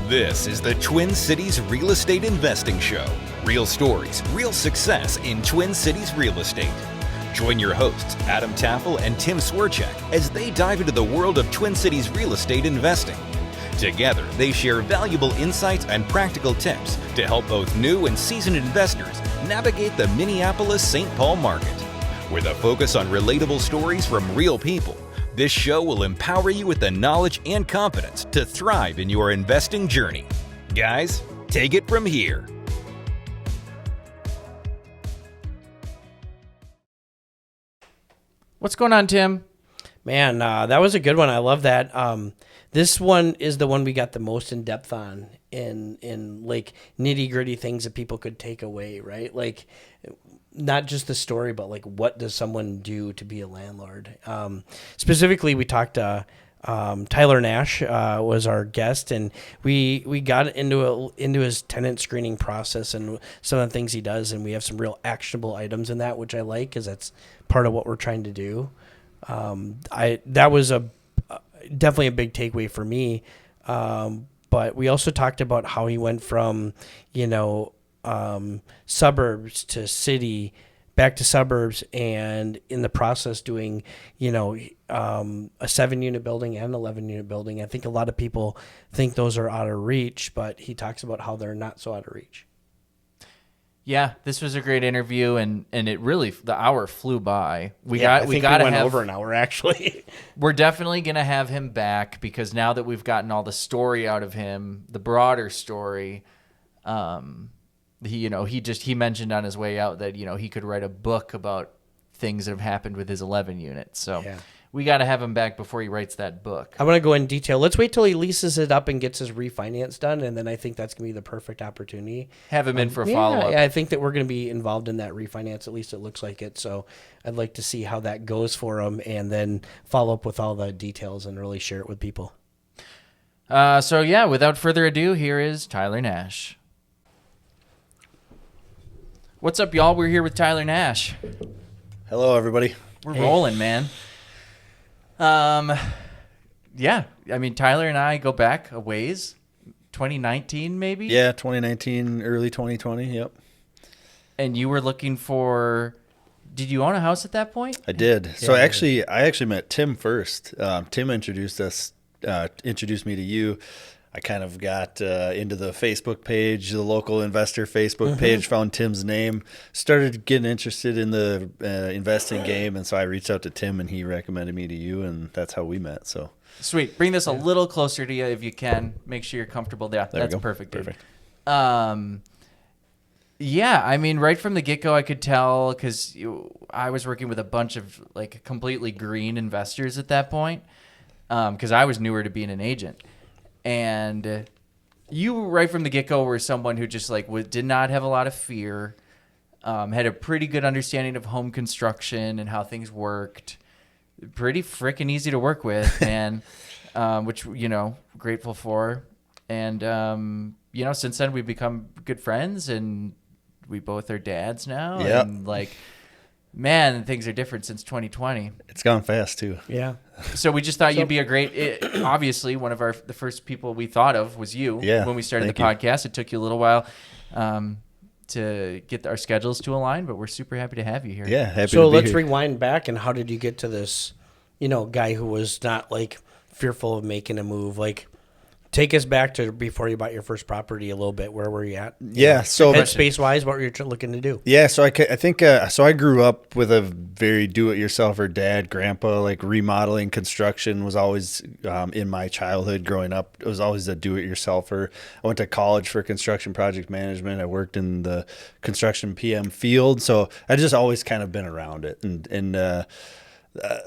This is the Twin Cities Real Estate Investing Show. Real stories, real success in Twin Cities real estate. Join your hosts, Adam Taffel and Tim Swerchek, as they dive into the world of Twin Cities real estate investing. Together, they share valuable insights and practical tips to help both new and seasoned investors navigate the Minneapolis-St. Paul market. With a focus on relatable stories from real people, this show will empower you with the knowledge and confidence to thrive in your investing journey. Guys, take it from here. What's going on, Tim? Man, that was a good one. I love that. This one is the one we got the most in depth on in like nitty gritty things that people could take away, right? Like not just the story, but like what does someone do to be a landlord? Specifically, we talked to Tyler Nash was our guest, and we got into his tenant screening process and some of the things he does, and we have some real actionable items in that, which I like because that's part of what we're trying to do. That was definitely a big takeaway for me. But we also talked about how he went from, suburbs to city, back to suburbs, and in the process doing, a 7-unit building and 11-unit building. I think a lot of people think those are out of reach, but he talks about how they're not so out of reach. Yeah, this was a great interview, and it really, the hour flew by. We went over an hour, actually. We're definitely going to have him back because now that we've gotten all the story out of him, the broader story, he mentioned on his way out that, he could write a book about things that have happened with his 11 units. So yeah. We got to have him back before he writes that book. I want to go in detail. Let's wait till he leases it up and gets his refinance done, and then I think that's going to be the perfect opportunity. Have him in for a follow-up. Yeah, I think that we're going to be involved in that refinance. At least it looks like it. So I'd like to see how that goes for him and then follow up with all the details and really share it with people. Without further ado, here is Tyler Nash. What's up, y'all? We're here with Tyler Nash. Hello, everybody. We're rolling, man. Tyler and I go back a ways. 2019, maybe? Yeah, 2019, early 2020, yep. And you were looking for... Did you own a house at that point? I did. So I actually met Tim first. Tim introduced me to you. I kind of got into the Facebook page, the local investor Facebook page, found Tim's name, started getting interested in the investing game, and so I reached out to Tim, and he recommended me to you, and that's how we met. So sweet. Bring this a little closer to you if you can. Make sure you're comfortable there. That's perfect, dude. Perfect. Right from the get-go, I could tell because I was working with a bunch of like completely green investors at that point because I was newer to being an agent. And you, right from the get-go, were someone who just did not have a lot of fear, had a pretty good understanding of home construction and how things worked. Pretty freaking easy to work with, man, which, grateful for. And, since then we've become good friends, and we both are dads now. Yep. And, man, things are different since 2020. It's gone fast, too. Yeah. So we just thought you'd be a great... obviously, one of the first people we thought of was you when we started the podcast. It took you a little while to get our schedules to align, but we're super happy to have you here. Yeah, happy to be So let's here. rewind back, and how did you get to this, guy who was not, fearful of making a move? Take us back to before you bought your first property a little bit. Where were you at? Yeah, so headspace-wise, what were you looking to do? Yeah, so I think I grew up with a very do-it-yourselfer dad, grandpa. Remodeling, construction was always in my childhood growing up. It was always a do-it-yourselfer. I went to college for construction project management. I worked in the construction PM field, so I just always kind of been around it and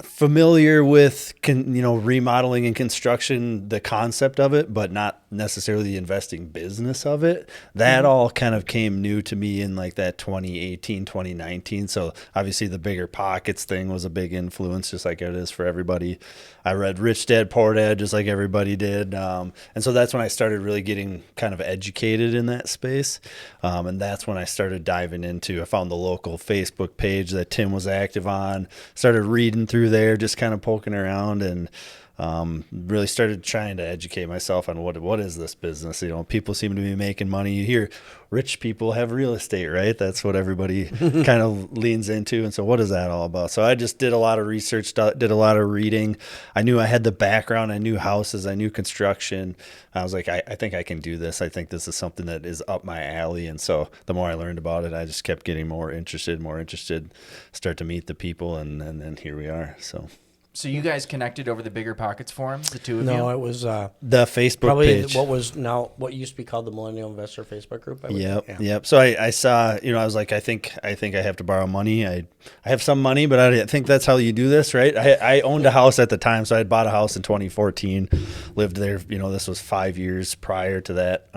familiar with remodeling and construction, the concept of it, but not necessarily the investing business of it. That all kind of came new to me in that 2018, 2019. So obviously the bigger pockets thing was a big influence, just like it is for everybody. I read Rich Dad, Poor Dad, just like everybody did. And so that's when I started really getting kind of educated in that space. And that's when I started diving into, I found the local Facebook page that Tim was active on, started reading through there, just kind of poking around, and really started trying to educate myself on what is this business. People seem to be making money. You hear rich people have real estate, right? That's what everybody kind of leans into. And so what is that all about? So I just did a lot of research, did a lot of reading. I knew I had the background. I knew houses. I knew construction. I was like, I think I can do this. I think this is something that is up my alley. And so the more I learned about it, I just kept getting more interested, start to meet the people. And then here we are. So you guys connected over the Bigger Pockets forum, the two of you? No, it was the Facebook probably page. what used to be called the Millennial Investor Facebook group. Yep. So I saw, I was like, I think I have to borrow money. I have some money, but I think that's how you do this, right? I owned a house at the time, so I had bought a house in 2014, lived there. This was 5 years prior to that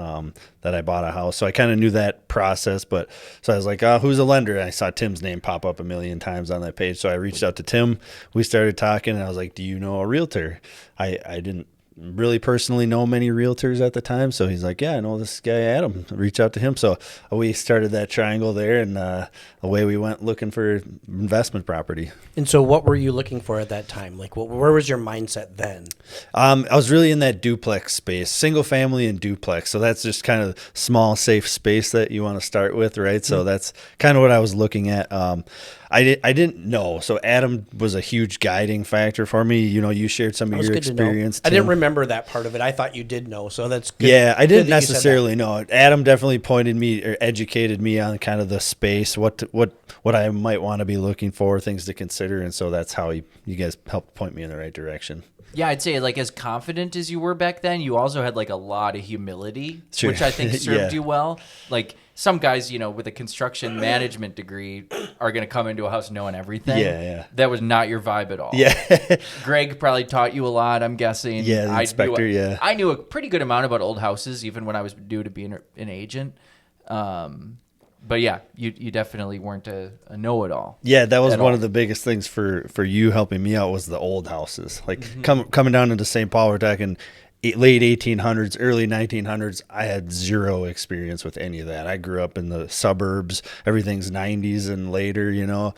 that I bought a house, so I kind of knew that process. But so I was like, who's a lender? And I saw Tim's name pop up a million times on that page, so I reached out to Tim. We started talking, and I was like, do you know a realtor? I didn't really personally know many realtors at the time, so he's like, yeah, I know this guy Adam, reach out to him. So we started that triangle there, and away we went looking for investment property. And so what were you looking for at that time? Like, where was your mindset then? I was really in that duplex space, single family and duplex. So that's just kind of small, safe space that you want to start with, right? So that's kind of what I was looking at. I didn't know. So Adam was a huge guiding factor for me. You shared some of your experience. I didn't remember that part of it. I thought you did know. So that's good. Yeah, I didn't necessarily know. Adam definitely pointed me or educated me on kind of the space, what I might want to be looking for, things to consider. And so that's how you guys helped point me in the right direction. Yeah, I'd say like as confident as you were back then, you also had like a lot of humility, Sure. which I think served Yeah. you well. Like some guys, with a construction management degree are going to come into a house knowing everything. Yeah. That was not your vibe at all. Yeah. Greg probably taught you a lot, I'm guessing. Yeah, the inspector, I knew a pretty good amount about old houses, even when I was due to be an agent. But yeah, you definitely weren't a know-it-all. Yeah, that was one of the biggest things for you helping me out was the old houses. Like coming down into St. Paul, we're talking late 1800s, early 1900s. I had zero experience with any of that. I grew up in the suburbs. Everything's 90s and later,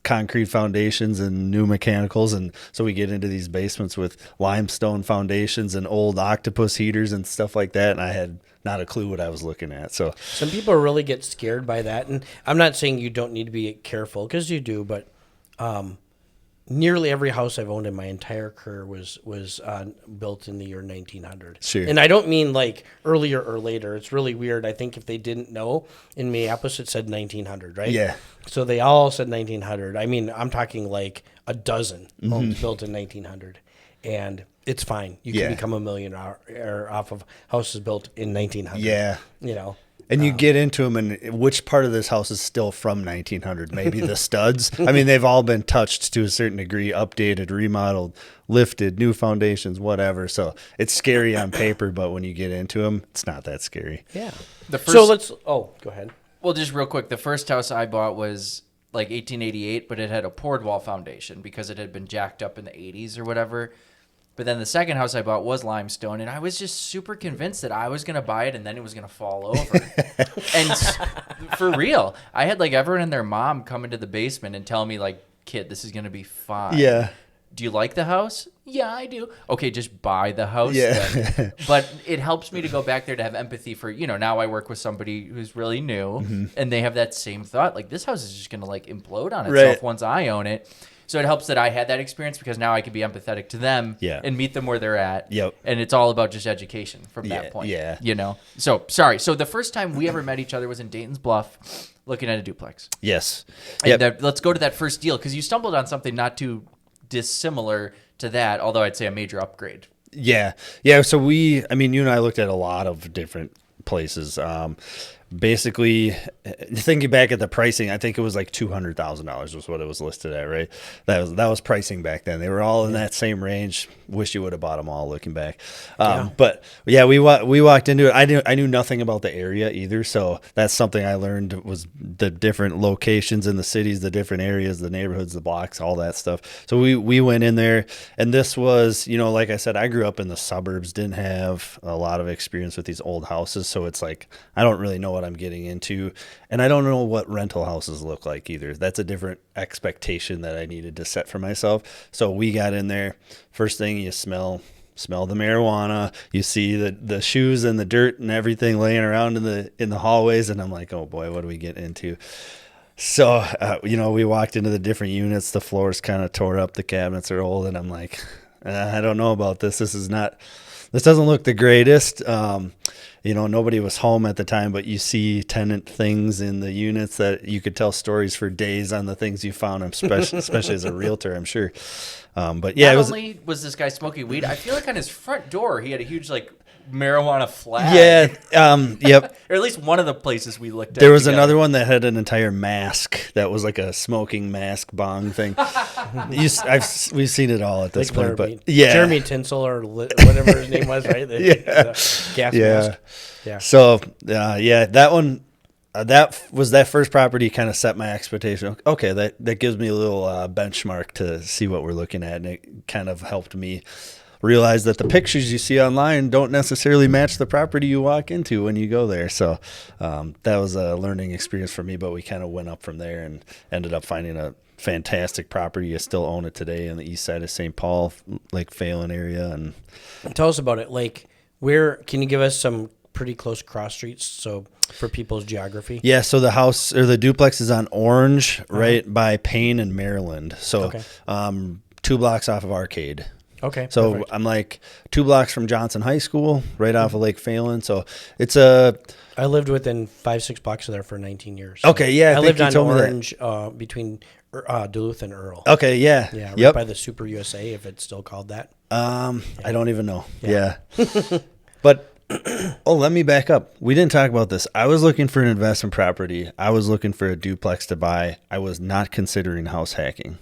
concrete foundations and new mechanicals. And so we get into these basements with limestone foundations and old octopus heaters and stuff like that. And I had not a clue what I was looking at. So some people really get scared by that. And I'm not saying you don't need to be careful, because you do, but nearly every house I've owned in my entire career was built in the year 1900. Sure. And I don't mean like earlier or later. It's really weird. I think if they didn't know, in Minneapolis it said 1900, right? Yeah. So they all said 1900. I mean, I'm talking like a dozen homes built in 1900. And it's fine. You can become a millionaire off of houses built in 1900. Yeah. And you get into them, and which part of this house is still from 1900? Maybe the studs. I mean, they've all been touched to a certain degree, updated, remodeled, lifted, new foundations, whatever. So it's scary on paper, but when you get into them, it's not that scary. Yeah. Go ahead. Well, just real quick, the first house I bought was like 1888, but it had a poured wall foundation because it had been jacked up in the 80s or whatever. But then the second house I bought was limestone, and I was just super convinced that I was going to buy it and then it was going to fall over. And for real, I had like everyone and their mom come into the basement and tell me like, kid, this is going to be fine. Yeah. Do you like the house? Yeah, I do. Okay, just buy the house. Yeah. Then. But it helps me to go back there to have empathy for, now I work with somebody who's really new and they have that same thought. Like, this house is just going to like implode on itself once I own it. So it helps that I had that experience because now I can be empathetic to them and meet them where they're at. Yep. And it's all about just education from that point. Yeah. So, sorry. So the first time we ever met each other was in Dayton's Bluff looking at a duplex. Yes. And let's go to that first deal because you stumbled on something not too dissimilar to that, although I'd say a major upgrade. Yeah. So you and I looked at a lot of different places. Basically, thinking back at the pricing, I think it was like $200,000 was what it was listed at, right? That was pricing back then. They were all in that same range. Wish you would have bought them all looking back. But yeah, we walked into it. I knew nothing about the area either, so that's something I learned was the different locations in the cities, the different areas, the neighborhoods, the blocks, all that stuff. So we went in there, and this was, like I said, I grew up in the suburbs, didn't have a lot of experience with these old houses, so it's like I don't really know what what I'm getting into. And I don't know what rental houses look like either. That's a different expectation that I needed to set for myself. So we got in there. First thing, you smell the marijuana. You see the shoes and the dirt and everything laying around in the hallways. And I'm like, oh boy, what do we get into? So, we walked into the different units. The floors kind of tore up. The cabinets are old. And I'm like, I don't know about this. This doesn't look the greatest. Nobody was home at the time, but you see tenant things in the units that you could tell stories for days on the things you found, especially as a realtor, I'm sure. But yeah, Not only was this guy smoking weed, I feel like on his front door he had a huge marijuana flag. Yeah, yep. Or at least one of the places we looked at. There was another one that had an entire mask that was like a smoking mask bong thing. We've seen it all at this point, but yeah, Jeremy Tinsel or whatever his name was, right? The gas mask. Yeah. So that one. That first property kind of set my expectation. Okay, that gives me a little benchmark to see what we're looking at, and it kind of helped me realize that the pictures you see online don't necessarily match the property you walk into when you go there. So that was a learning experience for me, but we kind of went up from there and ended up finding a fantastic property. I still own it today on the east side of St. Paul, Lake Phelan area. And tell us about it. Where can you give us some pretty close cross streets so for people's geography? Yeah, so the house or the duplex is on Orange, right by Payne and Maryland. So 2 blocks off of Arcade. Okay. So perfect. I'm like 2 blocks from Johnson High School, right off of Lake Phelan. So it's I lived within 5-6 blocks of there for 19 years. So okay, yeah. I lived on Orange between Duluth and Earl. Okay, yeah. Yeah, right yep. by the Super USA, if it's still called that. I don't even know. Yeah. But let me back up. We didn't talk about this. I was looking for an investment property. I was looking for a duplex to buy. I was not considering house hacking.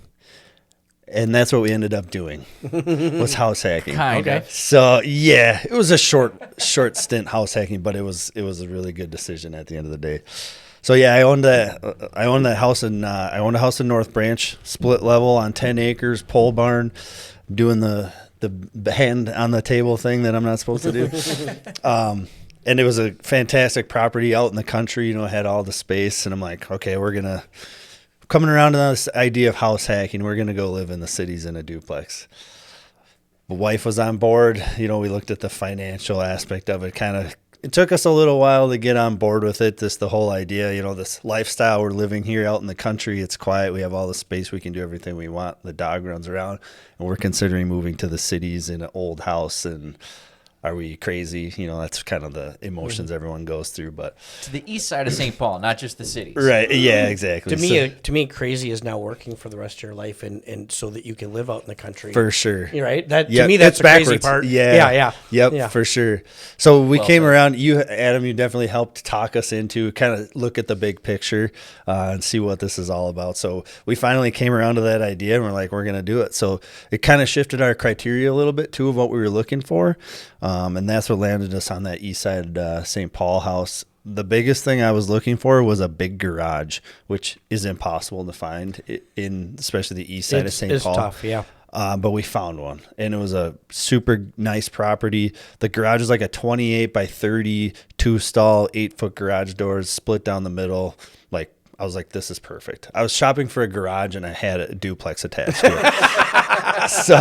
And that's what we ended up doing, was house hacking. Kind of. So yeah, it was a short stint house hacking, but it was a really good decision at the end of the day. So yeah, I owned a house in North Branch, split level on 10 acres, pole barn, doing the hand on the table thing that I'm not supposed to do. And it was a fantastic property out in the country. Had all the space, and I'm like, okay, coming around to this idea of house hacking, we're going to go live in the cities in a duplex. My wife was on board. We looked at the financial aspect of it. It took us a little while to get on board with it. Just the whole idea, this lifestyle we're living here out in the country. It's quiet. We have all the space. We can do everything we want. The dog runs around, and we're considering moving to the cities in an old house. And are we crazy? That's kind of the emotions everyone goes through. But to the east side of St. Paul, not just the cities. Right. Yeah, exactly. To me, crazy is now working for the rest of your life, and so that you can live out in the country. For sure. You're right. To me, that's the crazy part. Yeah. Yep. Yeah. For sure. So we came around. Adam, you definitely helped talk us into kind of look at the big picture and see what this is all about. So we finally came around to that idea, and we're like, we're going to do it. So it kind of shifted our criteria a little bit too of what we were looking for. And that's what landed us on that east side St. Paul house. The biggest thing I was looking for was a big garage, which is impossible to find in especially the east side of St. Paul. It's tough, yeah. But we found one, and it was a super nice property. The garage is like a 28 by 30, 2-stall, 8-foot garage doors, split down the middle. I was like, this is perfect. I was shopping for a garage, and I had a duplex attached to it. So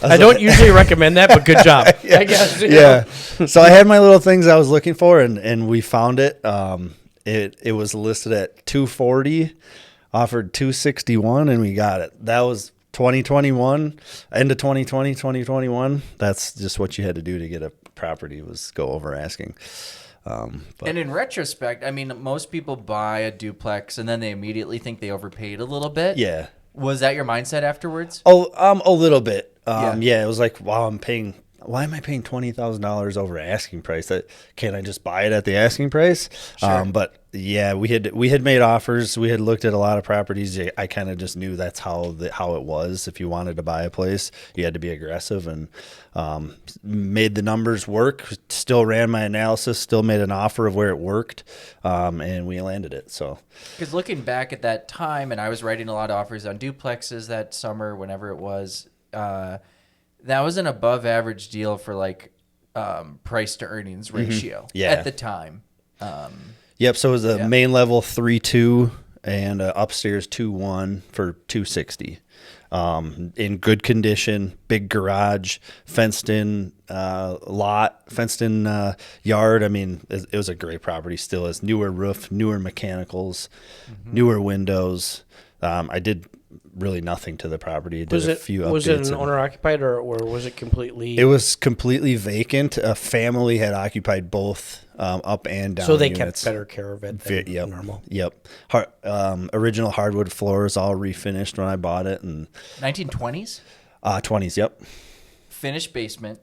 I don't usually recommend that, but good job. I guess. Yeah. So I had my little things I was looking for, and we found it. It was listed at $240, offered $261, and we got it. That was 2021, end of 2020, 2021. That's just what you had to do to get a property, was go over asking. And in retrospect, I mean, most people buy a duplex and then they immediately think they overpaid a little bit. Yeah. Was that your mindset afterwards? Oh, a little bit. Yeah. Yeah, it was like, wow, why am I paying $20,000 over asking price? Can't I just buy it at the asking price? Sure. But yeah, we had made offers. We had looked at a lot of properties. I kind of just knew that's how it was. If you wanted to buy a place, you had to be aggressive, and made the numbers work. Still ran my analysis. Still made an offer of where it worked, and we landed it. So, because looking back at that time, and I was writing a lot of offers on duplexes that summer, whenever it was. That was an above average deal for price to earnings ratio Yeah. at the time. Yep. So it was a Yeah. main level 3.2 and upstairs 2.1 for 260. In good condition, big garage, fenced in lot, fenced in yard. I mean, it was a great property. Still is. Newer roof, newer mechanicals, newer windows. I did really nothing to the property. I did a few updates. Was it an owner occupied or was it completely? It was completely vacant. A family had occupied both up and down. So they units. kept better care of it than Yep. normal. Yep. Original hardwood floors, all refinished when I bought it, and 1920s? 20s. Yep. Finished basement,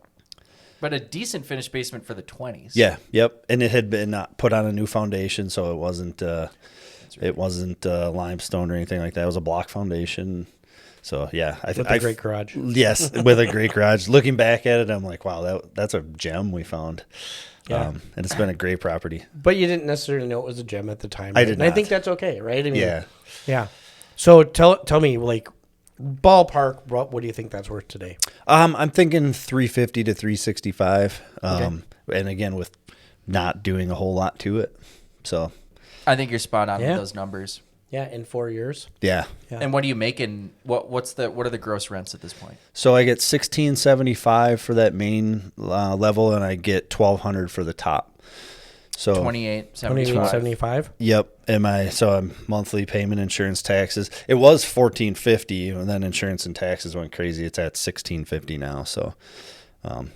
but a decent finished basement for the 20s. Yeah. Yep. And it had been put on a new foundation, so it wasn't. It wasn't limestone or anything like that. It was a block foundation. So yeah, With a great garage. Yes, with a great garage. Looking back at it, I'm like, wow, that's a gem we found. Yeah. And it's been a great property. But you didn't necessarily know it was a gem at the time. I Right? did And I not. think that's okay, right? I mean, Yeah. Yeah. So tell me, like, ballpark, what do you think that's worth today? I'm thinking 350 to 365. Okay. And again, with not doing a whole lot to it. So I think you're spot on Yeah. with those numbers. Yeah, in 4 years. yeah. Yeah. And what are you making? What are the gross rents at this point? So I get 1675 for that main level, and I get 1200 for the top. So 28.75. 75. Yep. I'm monthly payment, insurance, taxes. It was 1450, and then insurance and taxes went crazy. It's at 1650 now. So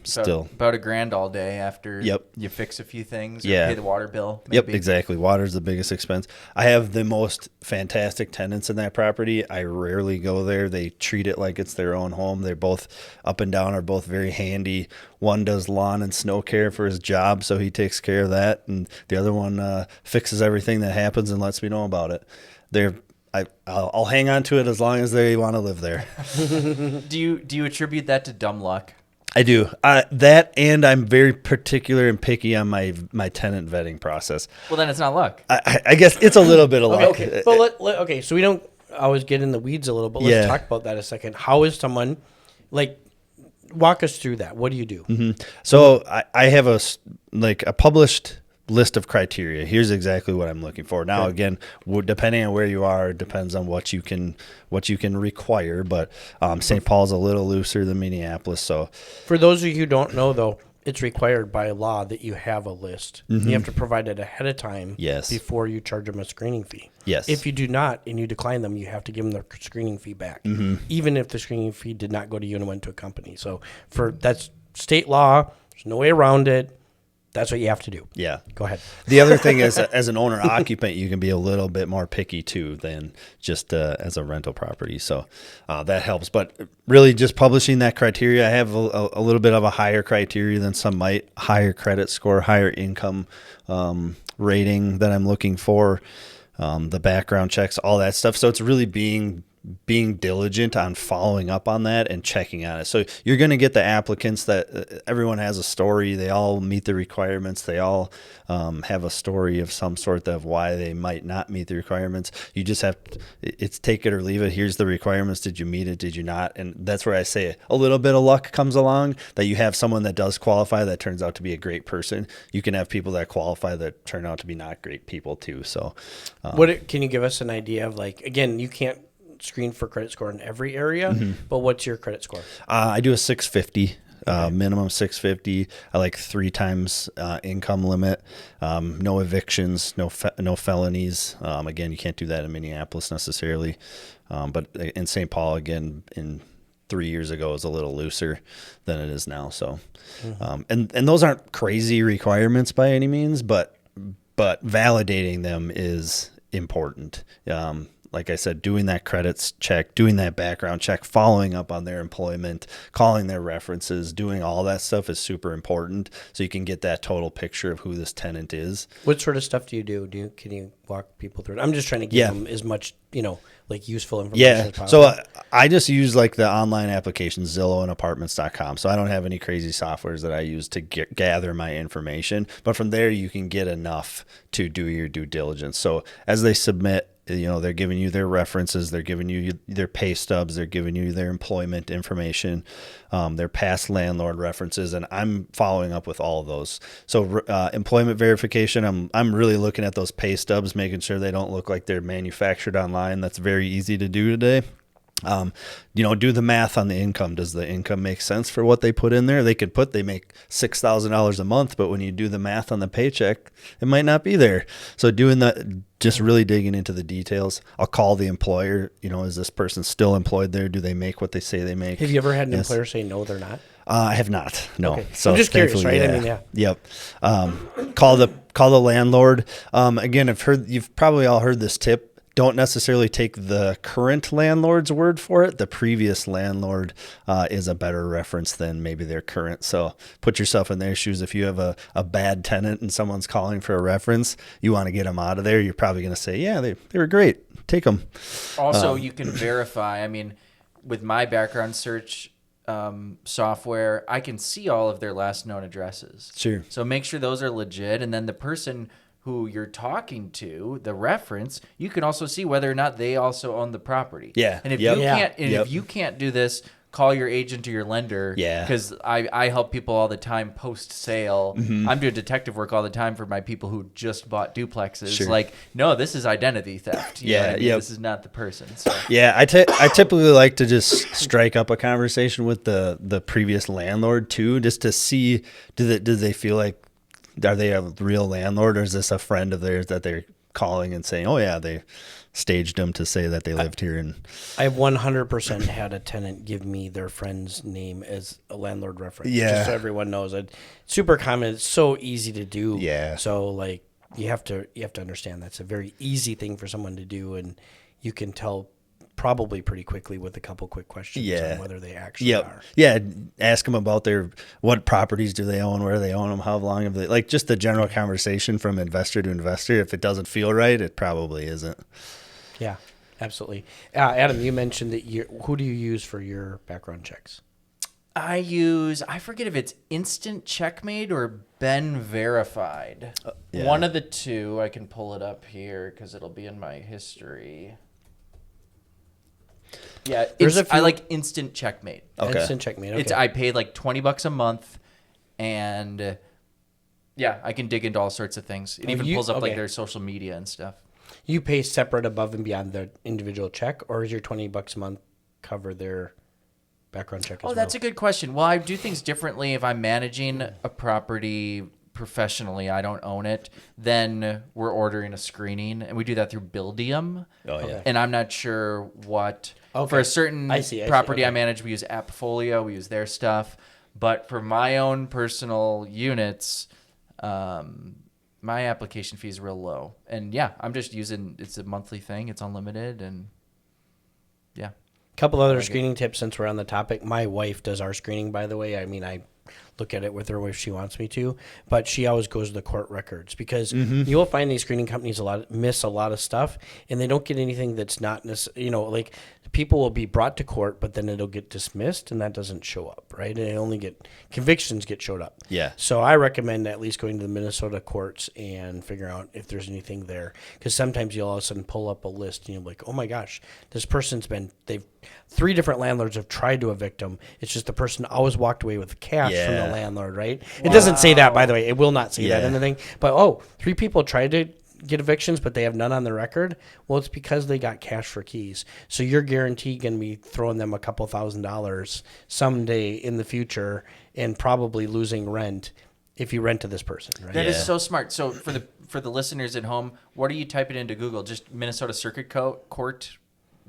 still. About $1,000 all day after Yep. you fix a few things. Or Yeah. pay the water bill. Yep, maybe. exactly. Water's the biggest expense. I have the most fantastic tenants in that property. I rarely go there. They treat it like it's their own home. They're both up and down, are both very handy. One does lawn and snow care for his job, so he takes care of that, and the other one fixes everything that happens and lets me know about it. I'll hang on to it as long as they want to live there. Do you attribute that to dumb luck? I do that, and I'm very particular and picky on my tenant vetting process. Well, then it's not luck. I guess it's a little bit of luck. Okay. But okay, so we don't always get in the weeds a little, but let's Yeah. talk about that a second. How is someone, like, walk us through that. What do you do? So I have a published list of criteria. Here's exactly what I'm looking for. Now, again, depending on where you are, it depends on what you can require. But St. Paul's a little looser than Minneapolis. So For those of you who don't know, though, it's required by law that you have a list. You have to provide it ahead of time Yes. before you charge them a screening fee. Yes. If you do not and you decline them, you have to give them the screening fee back, even if the screening fee did not go to you and went to a company. So that's state law. There's no way around it. That's what you have to do. yeah. Go ahead. The other thing is, as an owner occupant, you can be a little bit more picky too than just as a rental property. So that helps. But really, just publishing that criteria, I have a little bit of a higher criteria than some might. Higher credit score, higher income rating that I'm looking for, the background checks, all that stuff. So it's really being diligent on following up on that and checking on it. So you're going to get the applicants that everyone has a story. They all meet the requirements. They all have a story of some sort of why they might not meet the requirements. You just have it's take it or leave it. Here's the requirements. Did you meet it? Did you not? And that's where I say a little bit of luck comes along, that you have someone that does qualify that turns out to be a great person. You can have people that qualify that turn out to be not great people too. So Can you give us an idea of, like, again, you can't screen for credit score in every area, but what's your credit score? I do a 650. Minimum 650. I like 3 times income limit. No evictions, no felonies. Again, you can't do that in Minneapolis necessarily, but in St. Paul, again, in 3 years ago, is a little looser than it is now. So, and those aren't crazy requirements by any means, but validating them is important. Like I said, doing that credits check, doing that background check, following up on their employment, calling their references, doing all that stuff is super important, so you can get that total picture of who this tenant is. What sort of stuff do you do? Can you walk people through it? I'm just trying to give them as much, like, useful information as possible. So I just use like the online application Zillow and apartments.com. So I don't have any crazy softwares that I use to gather my information, but from there you can get enough to do your due diligence. So as they submit they're giving you their references, they're giving you their pay stubs, they're giving you their employment information, their past landlord references, and I'm following up with all of those. So employment verification, I'm really looking at those pay stubs, making sure they don't look like they're manufactured online. That's very easy to do today. Do the math on the income. Does the income make sense for what they put in there? They make $6,000 a month, but when you do the math on the paycheck, it might not be there. So doing that, just really digging into the details. I'll call the employer. Is this person still employed there? Do they make what they say they make? Have you ever had an employer say no, they're not? I have not. No. Okay. So I'm just curious, right? Yeah. Yep. Call the landlord. Again, you've probably all heard this tip. Don't necessarily take the current landlord's word for it. The previous landlord is a better reference than maybe their current. So put yourself in their shoes. If you have a bad tenant and someone's calling for a reference, you want to get them out of there. You're probably going to say, yeah, they were great. Take them. Also, you can verify. I mean, with my background search software, I can see all of their last known addresses. Sure. So make sure those are legit. And then the person who you're talking to, the reference, you can also see whether or not they also own the property. Yeah. And if Yep. you can't, and Yep. if you can't do this, call your agent or your lender. Yeah. Because I help people all the time post sale. Mm-hmm. I'm doing detective work all the time for my people who just bought duplexes. Sure. Like, no, this is identity theft. You know what I mean? Yep. This is not the person. So. Yeah, I typically like to just strike up a conversation with the previous landlord too, just to see do they feel like, are they a real landlord, or is this a friend of theirs that they're calling and saying, oh yeah, they staged them to say that they lived here? And I've 100% had a tenant give me their friend's name as a landlord reference. Yeah. Just so everyone knows it. Super common. It's so easy to do. Yeah. So like you have to understand that's a very easy thing for someone to do, and you can tell probably pretty quickly with a couple quick questions on whether they actually are. Yeah, ask them about what properties do they own, where they own them, how long have they, like just the general conversation from investor to investor. If it doesn't feel right, it probably isn't. Yeah, absolutely. Adam, you mentioned that who do you use for your background checks? I forget if it's Instant Checkmate or Ben Verified. Yeah. One of the two. I can pull it up here because it'll be in my history. Yeah, I like Instant Checkmate. Okay. Instant Checkmate. Okay. I paid like $20 a month, and I can dig into all sorts of things. It even pulls up like their social media and stuff. You pay separate above and beyond the individual check, or is your $20 a month cover their background check as well? Oh, that's a good question. Well, I do things differently if I'm managing a property professionally. I don't own it. Then we're ordering a screening, and we do that through Buildium. Oh yeah. And I'm not sure what Okay. for a certain I see. property Okay. I manage, we use Appfolio, we use their stuff. But for my own personal units, my application fee is real low. And I'm just using, it's a monthly thing, it's unlimited, and yeah. Couple other screening tips since we're on the topic. My wife does our screening, by the way. I mean, I look at it with her if she wants me to, but she always goes to the court records because you'll find these screening companies miss a lot of stuff, and they don't get anything that's not necessarily, like people will be brought to court, but then it'll get dismissed, and that doesn't show up, right? And it only convictions get showed up. Yeah. So I recommend at least going to the Minnesota courts and figure out if there's anything there, because sometimes you'll all of a sudden pull up a list and you're like, oh my gosh, this person's they've 3 different landlords have tried to evict them. It's just the person always walked away with cash from the landlord, right? It doesn't say that, by the way. It will not say that in the thing. But 3 people tried to get evictions, but they have none on the record. Well, it's because they got cash for keys. So you're guaranteed going to be throwing them a couple $1,000s someday in the future, and probably losing rent if you rent to this person. Right? That is so smart. So for the listeners at home, what are you typing into Google? Just Minnesota Circuit Court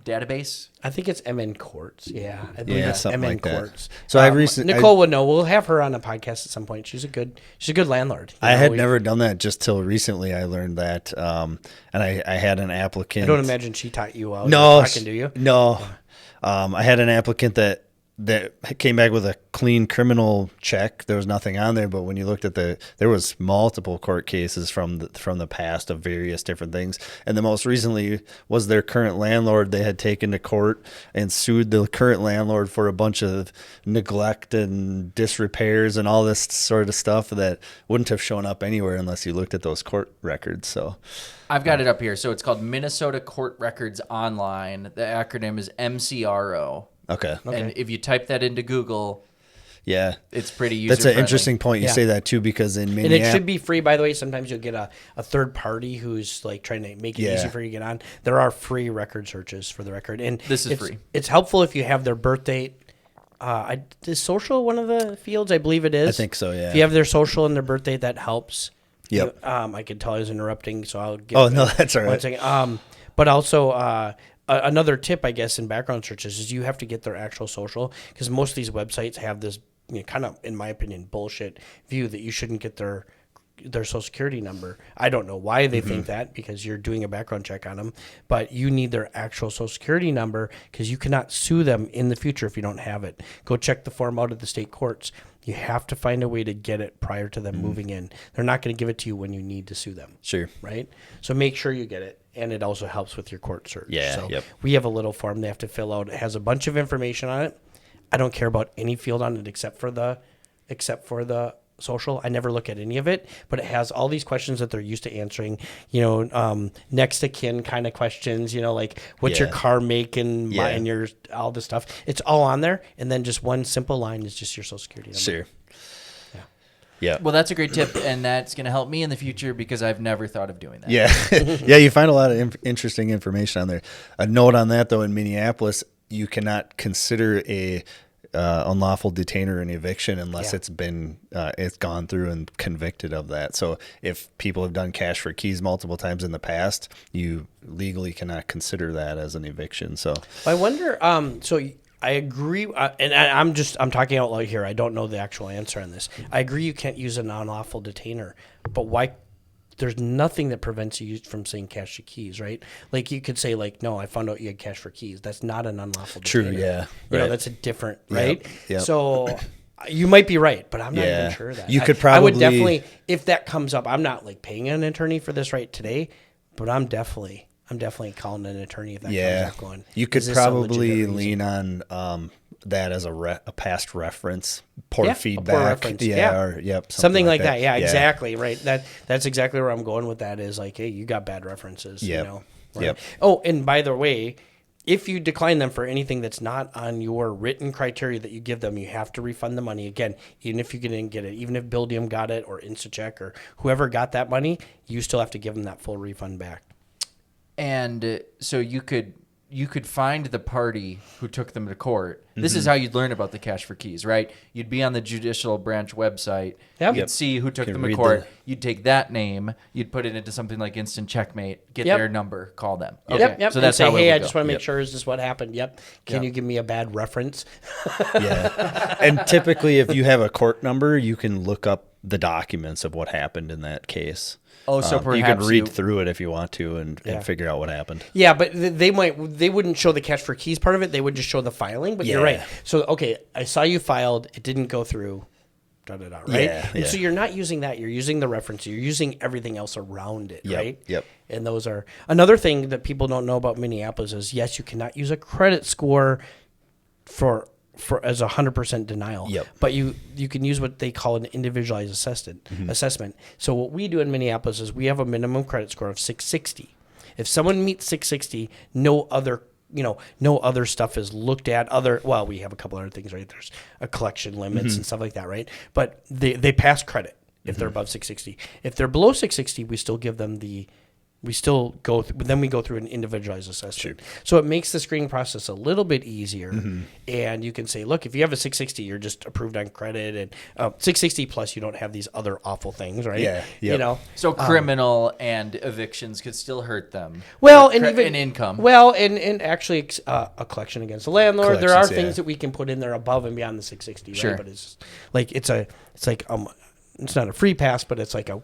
database? I think it's MN Courts. Yeah, I believe it's something MN like that. Courts. So Nicole would know. We'll have her on a podcast at some point. She's a good landlord. I had never done that just till recently. I learned that, and I had an applicant. I don't imagine she taught you out. No, talking, do you? No. I had an applicant that that came back with a clean criminal check. There was nothing on there, but when you looked at there was multiple court cases from the past of various different things. And the most recently was their current landlord. They had taken to court and sued the current landlord for a bunch of neglect and disrepairs and all this sort of stuff that wouldn't have shown up anywhere unless you looked at those court records. So I've got it up here. So it's called Minnesota Court Records Online. The acronym is MCRO. Okay. And if you type that into Google, yeah, it's pretty user That's an interesting point. You say that too, because in Minneapolis, and it should be free, by the way. Sometimes you'll get a third party who's like trying to make it easy for you to get on. There are free record searches for the record, and this is free. It's helpful if you have their birth date. Is social one of the fields? I believe it is. I think so. Yeah. If you have their social and their birth date, that helps. Yep. I can tell I was interrupting, so I'll give. Oh no, that's all right. 1 second. But also. Another tip, I guess, in background searches is you have to get their actual social, because most of these websites have this kind of, in my opinion, bullshit view that you shouldn't get their social security number. I don't know why they think that, because you're doing a background check on them, but you need their actual social security number, because you cannot sue them in the future if you don't have it. Go check the form out at the state courts. You have to find a way to get it prior to them moving in. They're not going to give it to you when you need to sue them. Sure. Right? So make sure you get it. And it also helps with your court search. Yeah. So yep. we have a little form they have to fill out. It has a bunch of information on it. I don't care about any field on it except for the social. I never look at any of it, but it has all these questions that they're used to answering, next of kin kind of questions, like what's your car make and your, all this stuff. It's all on there. And then just one simple line is just your social security number. Sure. Yeah. Well, that's a great tip, and that's going to help me in the future because I've never thought of doing that. Yeah. Yeah, you find a lot of interesting information on there. A note on that, though, in Minneapolis, you cannot consider a unlawful detainer an eviction unless it's gone through and convicted of that. So if people have done cash for keys multiple times in the past, you legally cannot consider that as an eviction. So I wonder, I agree, and I'm talking out loud here. I don't know the actual answer on this. I agree you can't use an unlawful detainer, but why? There's nothing that prevents you from saying cash for keys, right? Like you could say, no, I found out you had cash for keys. That's not an unlawful detainer. True, yeah. That's a different, right? Yep. So you might be right, but I'm not even sure of that. You could I probably... would definitely, if that comes up, I'm not paying an attorney for this right today, but I'm definitely calling an attorney if that comes up going. You could probably lean on that as a past reference, feedback. Poor reference. Something like that. Yeah, exactly. Right. That's exactly where I'm going with that is hey, you got bad references. Yep. Right? Yep. Oh, and by the way, if you decline them for anything that's not on your written criteria that you give them, you have to refund the money. Again, even if you didn't get it, even if Buildium got it or InstaCheck or whoever got that money, you still have to give them that full refund back. And so you could find the party who took them to court. This is how you'd learn about the cash for keys, right? You'd be on the judicial branch website. Yep. You'd see who took them to court. You'd take that name. You'd put it into something like Instant Checkmate. Get their number. Call them. Okay. Yep. So that's and say, how it hey, would I go. just want to make sure is this what happened? Yep. Can you give me a bad reference? Yeah. And typically, if you have a court number, you can look up the documents of what happened in that case. Oh, so you can perhaps read through it if you want to and figure out what happened. Yeah, but they wouldn't show the cash for keys part of it. They would just show the filing. But you're right. So okay, I saw you filed. It didn't go through. Right? And so you're not using that. You're using the reference. You're using everything else around it, right? Yep. And those are another thing that people don't know about Minneapolis is yes, you cannot use a credit score for as 100% denial. Yep. But you can use what they call an individualized assessment. So what we do in Minneapolis is we have a minimum credit score of 660. If someone meets 660, no other stuff is looked at. We have a couple other things, right? There's a collection limits and stuff like that, right? But they pass credit if they're above 660. If they're below 660, we still give them we go through an individualized assessment. Sure. So it makes the screening process a little bit easier. And you can say, look, if you have a 660, you're just approved on credit, and 660 plus you don't have these other awful things, right? Yeah. Yep. So criminal and evictions could still hurt them. Well, and even income. Well, and actually a collection against the landlord. There are Collections, things that we can put in there above and beyond the 660, right? Sure. But it's not a free pass, but it's like a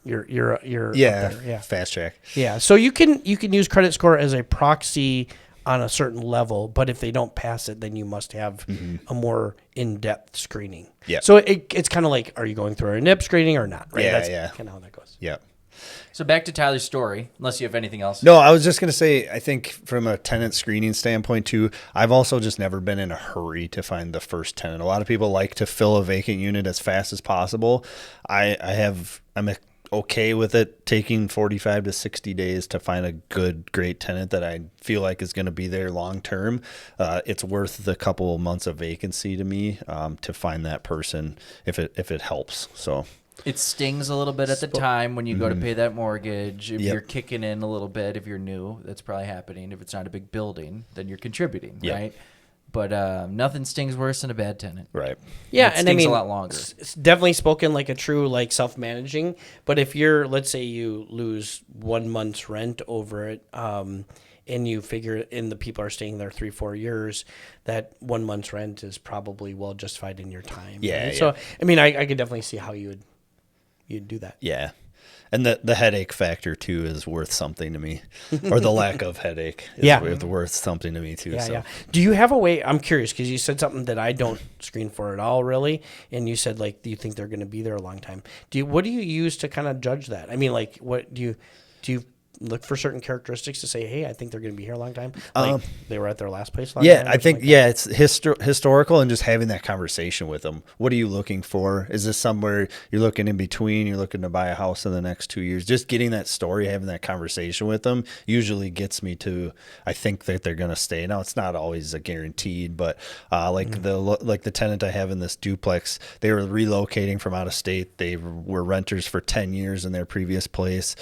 you're up there. Fast track. Yeah, so you can use credit score as a proxy on a certain level, but if they don't pass it, then you must have a more in-depth screening. Yeah. So it's kind of like, are you going through a NIP screening or not? Right. That's kind of how that goes. Yeah. So back to Tyler's story, unless you have anything else. No, I was just going to say, I think from a tenant screening standpoint too, I've also just never been in a hurry to find the first tenant. A lot of people like to fill a vacant unit as fast as possible. I'm okay with it taking 45 to 60 days to find a great tenant that I feel like is going to be there long term. It's worth the couple months of vacancy to me to find that person if it helps. So it stings a little bit at the time when you go to pay that mortgage. If Yep. you're kicking in a little bit, if you're new, that's probably happening. If it's not a big building, then you're contributing, Yep. right? But nothing stings worse than a bad tenant. right. Yeah, It and I stings mean, a lot longer. It's definitely spoken like a true like self-managing. But if you're, let's say, you lose 1 month's rent over it, and you figure, and the people are staying there 3-4 years, that 1 month's rent is probably well justified in your time. Yeah, right? yeah. So I mean, I could definitely see how you'd do that. Yeah. And the headache factor too is worth something to me, or the lack of headache is worth something to me too. Yeah, so. yeah. Do you have a way? I'm curious because you said something that I don't screen for at all, really. And you said like, do you think they're going to be there a long time? What do you use to kind of judge that? I mean, like, what do you look for certain characteristics to say, hey, I think they're going to be here a long time? Like they were at their last place long time? I think, it's historical and just having that conversation with them. What are you looking for? Is this somewhere you're looking in between? You're looking to buy a house in the next 2 years? Just getting that story, having that conversation with them usually gets me to, I think that they're going to stay. Now, it's not always a guaranteed, but the tenant I have in this duplex, they were relocating from out of state. They were renters for 10 years in their previous place.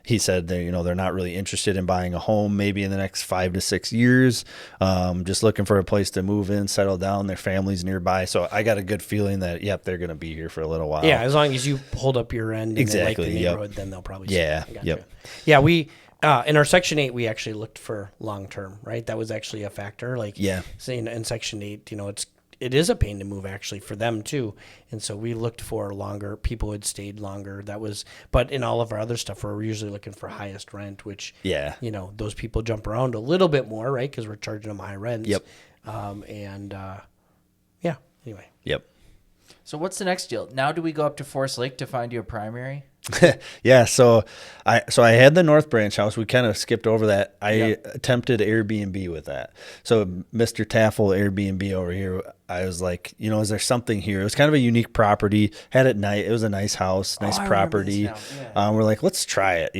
He said, they're not really interested in buying a home maybe in the next 5 to 6 years. Just looking for a place to move in, settle down. Their family's nearby. So I got a good feeling that, they're going to be here for a little while. Yeah, as long as you hold up your end and exactly, they like the neighborhood, then they'll probably Yeah, stay. Gotcha. yep. Yeah, we in our Section 8, we actually looked for long term, right? That was actually a factor. Like, saying in Section 8, it is a pain to move actually for them too. And so we looked for longer, people had stayed longer. But in all of our other stuff, we're usually looking for highest rent, which, those people jump around a little bit more, right? Because we're charging them high rents. Yep. Anyway. Yep. So what's the next deal? Now do we go up to Forest Lake to find you a primary? Yeah, so I had the North Branch house. We kind of skipped over that. I attempted Airbnb with that. So Mr. Taffel Airbnb over here, I was like, is there something here? It was kind of a unique property. Had it night. It was a nice house, nice property. We're like, let's try it.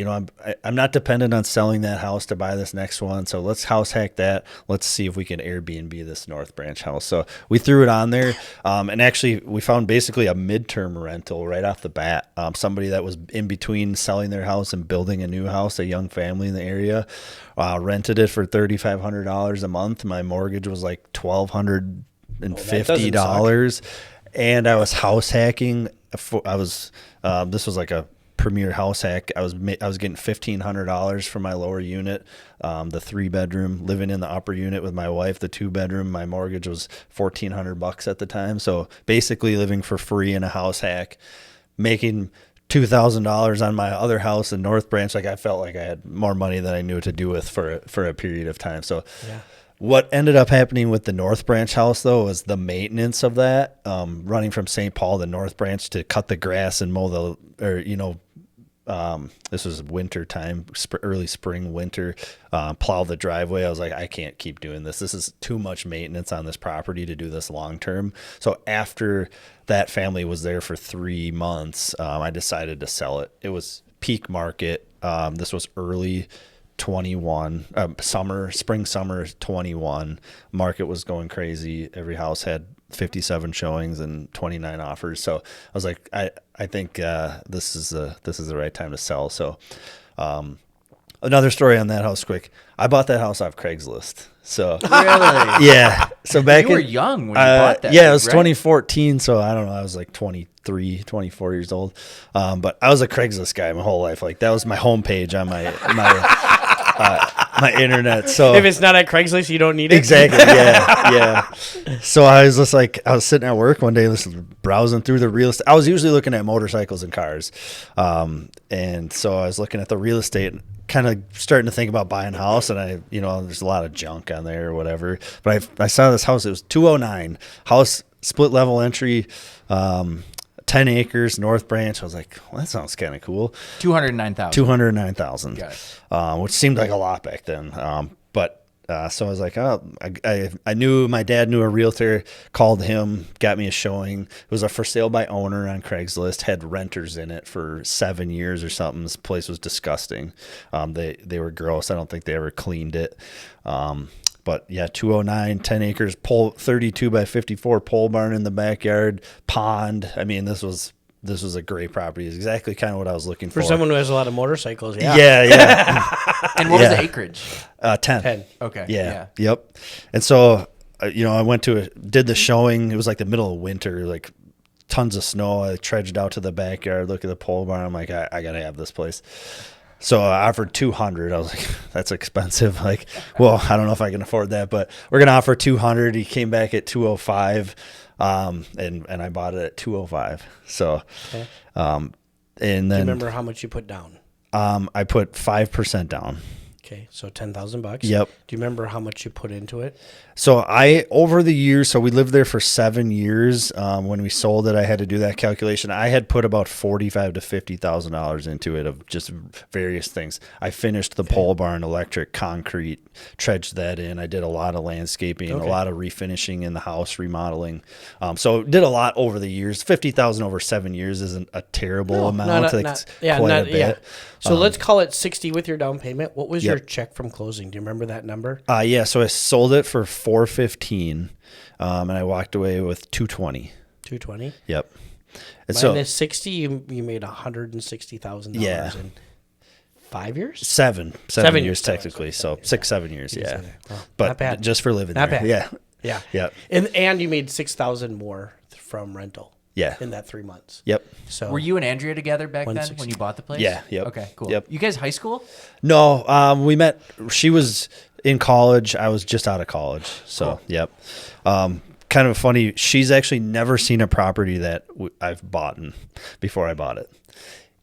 I'm not dependent on selling that house to buy this next one. So let's house hack that. Let's see if we can Airbnb this North Branch house. So we threw it on there, and actually we found basically a midterm rental right off the bat. Somebody that was in between selling their house and building a new house, a young family in the area, rented it for $3,500 a month. My mortgage was like $1,250, and I was house hacking. This was like a premier house hack. I was getting $1,500 for my lower unit, the 3-bedroom, living in the upper unit with my wife, the 2-bedroom. My mortgage was $1,400 at the time. So basically living for free in a house hack, making $2,000 on my other house in North Branch. Like, I felt like I had more money than I knew what to do with for a period of time. So what ended up happening with the North Branch house, though, was the maintenance of that, running from St. Paul to North Branch to cut the grass and mow this was winter time, early spring, winter, plow the driveway. I was like, I can't keep doing this. This is too much maintenance on this property to do this long term. So after that family was there for 3 months, I decided to sell it. It was peak market. This was early 21, spring, summer 21. Market was going crazy. Every house had 57 showings and 29 offers. So I was like, I think this is the right time to sell. So another story on that house quick. I bought that house off Craigslist. So Really? yeah. So back You were young when you bought that. Yeah, it was right? 2014. So I don't know. I was like 23, 24 years old. But I was a Craigslist guy my whole life. Like, that was my homepage on my my internet. So if it's not at Craigslist, you don't need it. exactly, yeah. So I was just like, I was sitting at work one day, browsing through the real estate. I was usually looking at motorcycles and cars, and so I was looking at the real estate, kind of starting to think about buying a house, and there's a lot of junk on there or whatever. But I saw this house. It was 209 house, split level entry. 10 acres, North Branch. I was like, well, that sounds kind of cool. 209,000. 209,000, Got it. which seemed like a lot back then. So I was like, oh, I knew my dad knew a realtor, called him, got me a showing. It was a for sale by owner on Craigslist, had renters in it for 7 years or something. This place was disgusting. They were gross. I don't think they ever cleaned it. But yeah, 209, 10 acres, 32 by 54 pole barn in the backyard, pond. I mean, this was a great property. It's exactly kind of what I was looking for. For someone who has a lot of motorcycles, yeah. Yeah. And what was the acreage? 10. 10. Okay. Yeah. Yep. And so, I went did the showing. It was like the middle of winter, like tons of snow. I trudged out to the backyard, look at the pole barn. I'm like, I got to have this place. So I offered 200. I was like, that's expensive. Like, well, I don't know if I can afford that, but we're going to offer 200. He came back at 205. And I bought it at 205. So, okay. And then Do you remember how much you put down? I put 5% down. Okay. So $10,000. Yep. Do you remember how much you put into it? So over the years, so we lived there for 7 years. When we sold it, I had to do that calculation. I had put about $45,000 to $50,000 into it of just various things. I finished the pole barn, electric, concrete, trudged that in. I did a lot of landscaping, a lot of refinishing in the house, remodeling. So did a lot over the years. $50,000 over 7 years isn't a terrible amount. Quite a bit. Yeah. So let's call it 60 with your down payment. What was your check from closing? Do you remember that number? Yeah. So I sold it for $415, and I walked away with $220. $220. Yep. And minus 60, you made $160,000 in 5 years. Seven years technically. So 6-7 years. Yeah. Well, but not bad. just for living Not there. bad. Yeah. Yeah. And you made $6,000 more from rental. Yeah. In that 3 months. Yep. So were you and Andrea together back then 160. when you bought the place? Yeah. Yep. Okay, cool. Yep. You guys high school? No, we met. She was in college. I was just out of college. So, Cool. Yep. Kind of funny. She's actually never seen a property that I've bought before I bought it.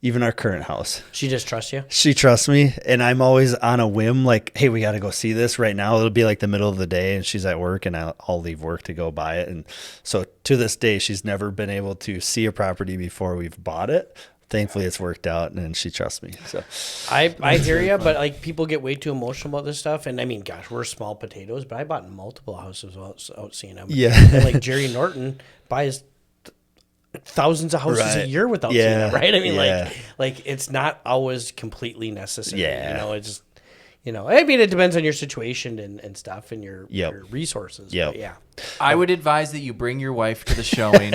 Even our current house. She just trusts you? She trusts me, and I'm always on a whim, like, hey, we got to go see this right now. It'll be like the middle of the day, and she's at work, and I'll leave work to go buy it. And so to this day, she's never been able to see a property before we've bought it. Thankfully, it's worked out, and she trusts me. So I hear you, but like people get way too emotional about this stuff. And I mean, gosh, we're small potatoes, but I bought multiple houses without seeing them. Yeah. And like Jerry Norton buys thousands of houses a year without seeing them, right? I mean, like it's not always completely necessary. Yeah. It's just, I mean, it depends on your situation and stuff and your resources. Yep. But yeah. I would advise that you bring your wife to the showing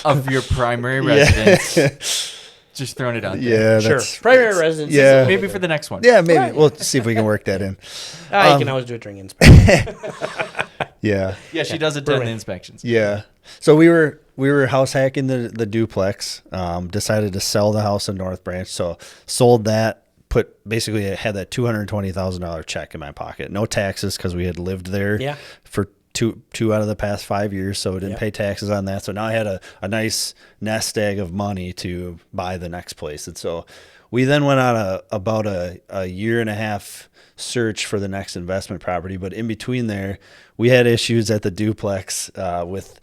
of your primary residence. Just throwing it out there. Yeah, Sure. Primary residence. Yeah. Maybe for the next one. Yeah, maybe. We'll see if we can work that in. You can always do a during inspection. Yeah. Yeah, she does attend the inspections. Yeah. So we were house hacking the duplex, decided to sell the house in North Branch. So sold that, basically had that $220,000 check in my pocket. No taxes because we had lived there for two out of the past 5 years. So we didn't pay taxes on that. So now I had a nice nest egg of money to buy the next place. And so we then went on about a year and a half search for the next investment property. But in between there, we had issues at the duplex with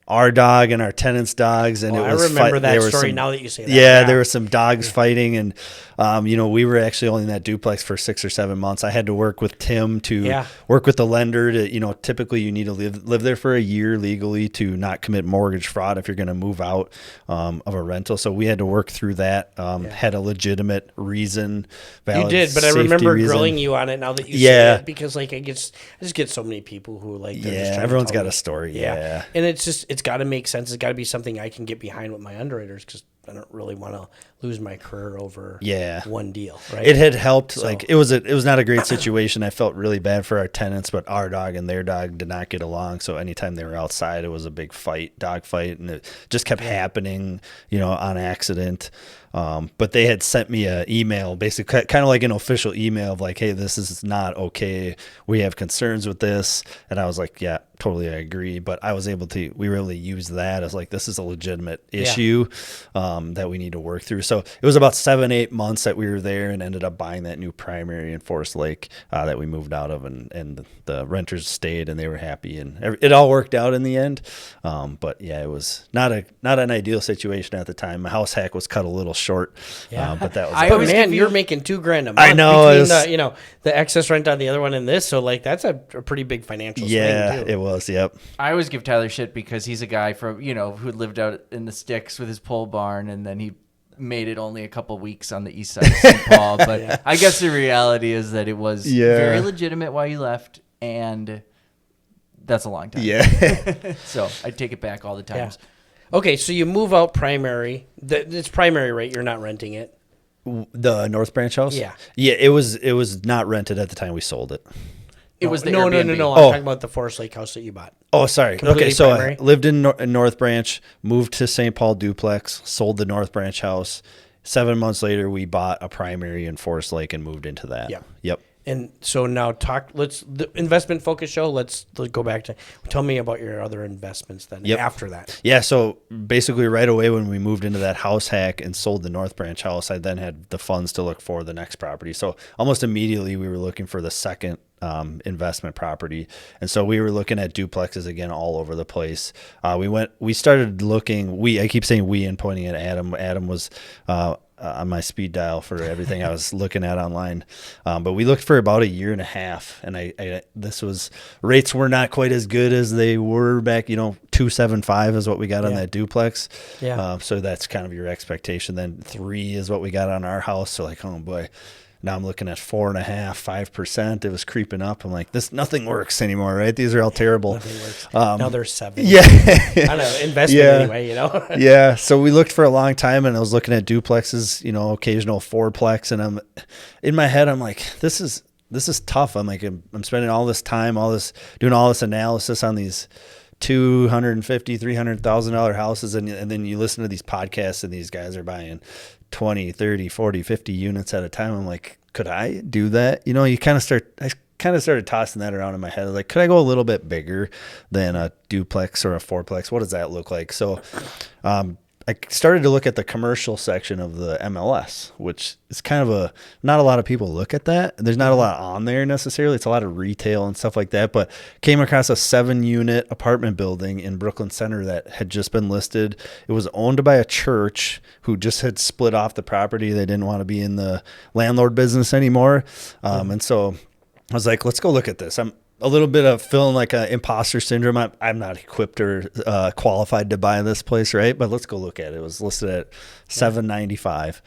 our dog and our tenants' dogs, and I remember that story now that you say that. Yeah, there were some dogs fighting, and we were actually only in that duplex for 6 or 7 months. I had to work with Tim to work with the lender to, typically you need to live there for a year legally to not commit mortgage fraud if you're going to move out of a rental. So we had to work through that. Had a legitimate reason. You did, but I remember grilling you on it now that you say it, because like I just get so many people who like everyone's got a story. Yeah, and it's got to make sense. It's got to be something I can get behind with my underwriters because don't really want to lose my career over Yeah. one deal, right? It had helped. Like it was not a great situation. I felt really bad for our tenants, but our dog and their dog did not get along. So anytime they were outside, it was a big dog fight, and it just kept happening, on accident. But they had sent me an email, basically kind of like an official email of like, hey, this is not okay. We have concerns with this. And I was like, yeah, totally, I agree. But we were able to use that as like, this is a legitimate issue that we need to work through. So it was about 7-8 months that we were there and ended up buying that new primary in Forest Lake that we moved out of, and the renters stayed and they were happy, and it all worked out in the end. But yeah, it was not an ideal situation at the time. My house hack was cut a little short, but that was. But man, you're making $2,000 a month. I know, between the excess rent on the other one and this, so like that's a pretty big financial swing too. It was. Yep. I always give Tyler shit because he's a guy from who lived out in the sticks with his pole barn, and then he made it only a couple weeks on the east side of St. Paul. But I guess the reality is that it was very legitimate why you left, and that's a long time. Yeah. So I take it back all the times. Yeah. Okay, so you move out primary. It's primary, right? You're not renting it. The North Branch house? Yeah. Yeah, it was not rented at the time we sold it. It was the no. Airbnb. I'm talking about the Forest Lake house that you bought. Oh, sorry. Completely Okay, so primary? I lived in North Branch, moved to St. Paul duplex, sold the North Branch house. 7 months later, we bought a primary in Forest Lake and moved into that. Yep. And so now the investment focus show. Let's go back to tell me about your other investments then after that. Yeah, so basically right away when we moved into that house hack and sold the North Branch house, I then had the funds to look for the next property. So almost immediately we were looking for the second investment property. And so we were looking at duplexes again all over the place. We started looking, I keep saying we and pointing at Adam. Adam was on my speed dial for everything I was looking at online. But we looked for about a year and a half, and rates were not quite as good as they were back, 2.75 is what we got on that duplex. Yeah. So that's kind of your expectation. Then 3 is what we got on our house. So like, oh boy. Now I'm looking at 4.5%, 5%. It was creeping up. I'm like, nothing works anymore, right? These are all terrible. Nothing works. Now there's 7. Yeah. I don't know, investment anyway, Yeah. So we looked for a long time, and I was looking at duplexes, occasional fourplex, and I'm in my head, I'm like, this is tough. I'm like, I'm spending all this time, doing all this analysis on these $250,000, $300,000 houses, and then you listen to these podcasts, and these guys are buying 20, 30, 40, 50 units at a time. I'm like, could I do that? I kind of started tossing that around in my head. I was like, could I go a little bit bigger than a duplex or a fourplex? What does that look like? So, I started to look at the commercial section of the MLS, which is kind of not a lot of people look at that. There's not a lot on there necessarily. It's a lot of retail and stuff like that, but came across a 7-unit apartment building in Brooklyn Center that had just been listed. It was owned by a church who just had split off the property. They didn't want to be in the landlord business anymore. And so I was like, let's go look at this. I'm a little bit of feeling like an imposter syndrome. I'm not equipped or qualified to buy this place, right? But let's go look at it. It was listed at $795.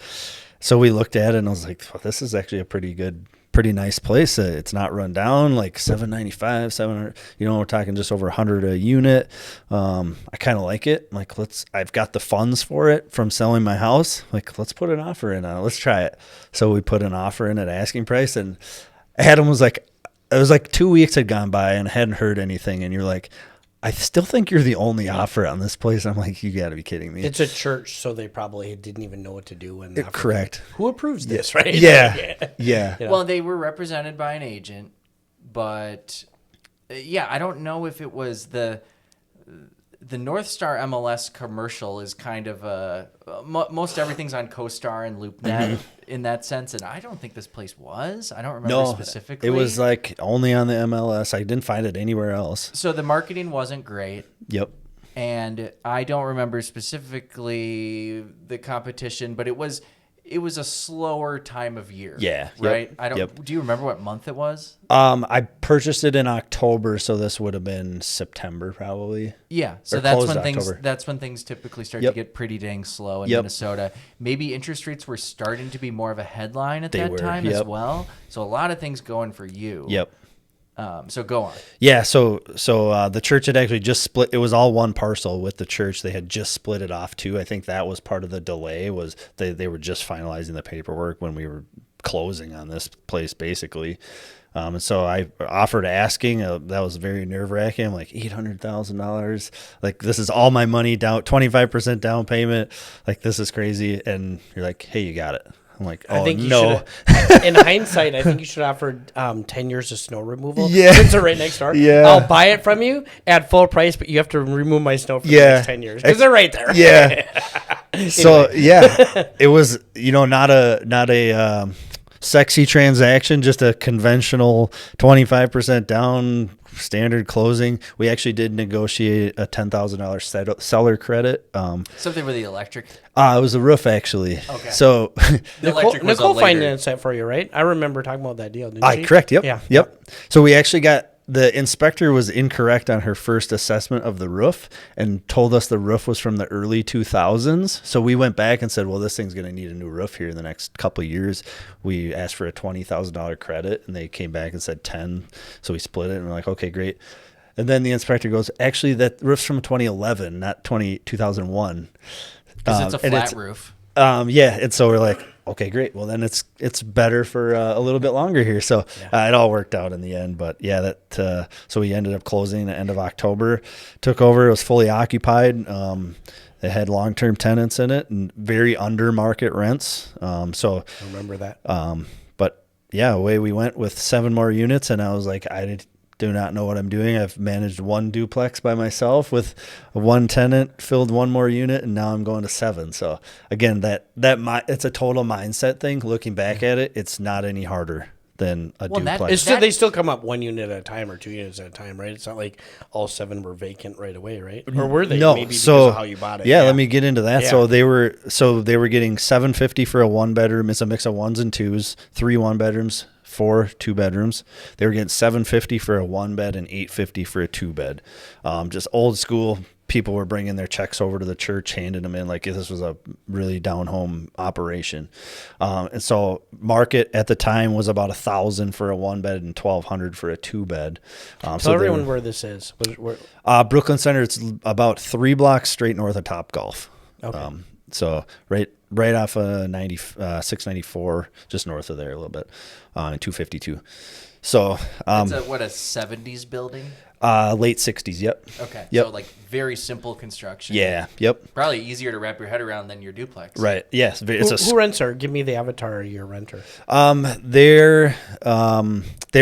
So we looked at it, and I was like, well, this is actually a pretty nice place. It's not run down, like $795, $700. We're talking just over $100 a unit. I kind of like it. I'm like, I've got the funds for it from selling my house. Like, let's put an offer in on it. Let's try it. So we put an offer in at asking price, and Adam was like, it was like 2 weeks had gone by and I hadn't heard anything. And you're like, I still think you're the only offer on this place. I'm like, you got to be kidding me. It's a church, so they probably didn't even know what to do. Correct. Who approves this, right? Yeah. Well, they were represented by an agent, but I don't know if it was the North Star MLS commercial is kind of most everything's on CoStar and LoopNet in that sense, and I don't think this place was. I don't remember specifically. It was like only on the MLS. I didn't find it anywhere else. So the marketing wasn't great. Yep. And I don't remember specifically the competition, but it was a slower time of year. Yeah. Right? Yep. Do you remember what month it was? I purchased it in October, so this would have been September probably. Yeah. So Or that's closed when October. things typically start to get pretty dang slow in Minnesota. Maybe interest rates were starting to be more of a headline at that time as well. So a lot of things going for you. Yep. So go on. Yeah, so the church had actually just split. It was all one parcel with the church. They had just split it off too. I think that was part of the delay. Was they were just finalizing the paperwork when we were closing on this place, basically. And so I offered asking. That was very nerve wracking. I'm like $800,000. Like, this is all my money down, 25% down payment. Like, this is crazy. And you're like, hey, you got it. I'm like, oh, I think no. In hindsight, I think you should offer 10 years of snow removal. Yeah. Since they're right next door. Yeah. I'll buy it from you at full price, but you have to remove my snow for the Yeah. next 10 years. Because they're right there. Yeah. So, yeah, it was, not a sexy transaction, just a conventional 25% down standard closing. We actually did negotiate a $10,000 seller credit. Something with the electric. It was a roof, actually. Okay. So The electric was Nicole a later. financed that for you, right? I remember talking about that deal, didn't she? correct. Yep. Yeah. Yep. So we actually got, the inspector was incorrect on her first assessment of the roof and told us the roof was from the early 2000s. So we went back and said, well, this thing's going to need a new roof here in the next couple of years. We asked for a $20,000 credit and they came back and said 10. So we split it and we're like, okay, great. And then the inspector goes, actually, that roof's from 2011, not 2001. Because it's a and flat roof. Yeah. And so we're like, okay, great. Well, then it's better for a little bit longer here. So it all worked out in the end. But yeah, so we ended up closing the end of October. Took over. It was fully occupied. It had long-term tenants in it and very under market rents. So I remember that. but yeah, away we went with 7 more units, and I was like, I do not know what I'm doing. I've managed 1 duplex by myself with 1 tenant, filled 1 more unit, and now I'm going to 7. So again, it's a total mindset thing. Looking back at it, it's not any harder than a duplex. They still come up 1 unit at a time or 2 units at a time, right? It's not like all 7 were vacant right away, right? Or were they? No, Maybe because so of how you bought it. Yeah, let me get into that. Yeah. So they were getting $750 for a 1-bedroom. It's a mix of 1s and 2s, 3 1-bedrooms, 4 2-bedrooms. They were getting $750 for a 1-bed and $850 for a 2-bed. Just old school. People were bringing their checks over to the church, handing them in like this was a really down home operation. And so market at the time was about $1,000 for a 1-bed and $1,200 for a 2-bed. Tell everyone where this is. Where? Brooklyn Center. It's about 3 blocks straight north of Topgolf. Okay. So right off of 694, just north of there a little bit, and 252. So It's a 70s building? late 60s. Yep. Okay. Yep. So like very simple construction. Yeah. Yep. Probably easier to wrap your head around than your duplex. Right. Yes. Who rents her? Give me the avatar of your renter. They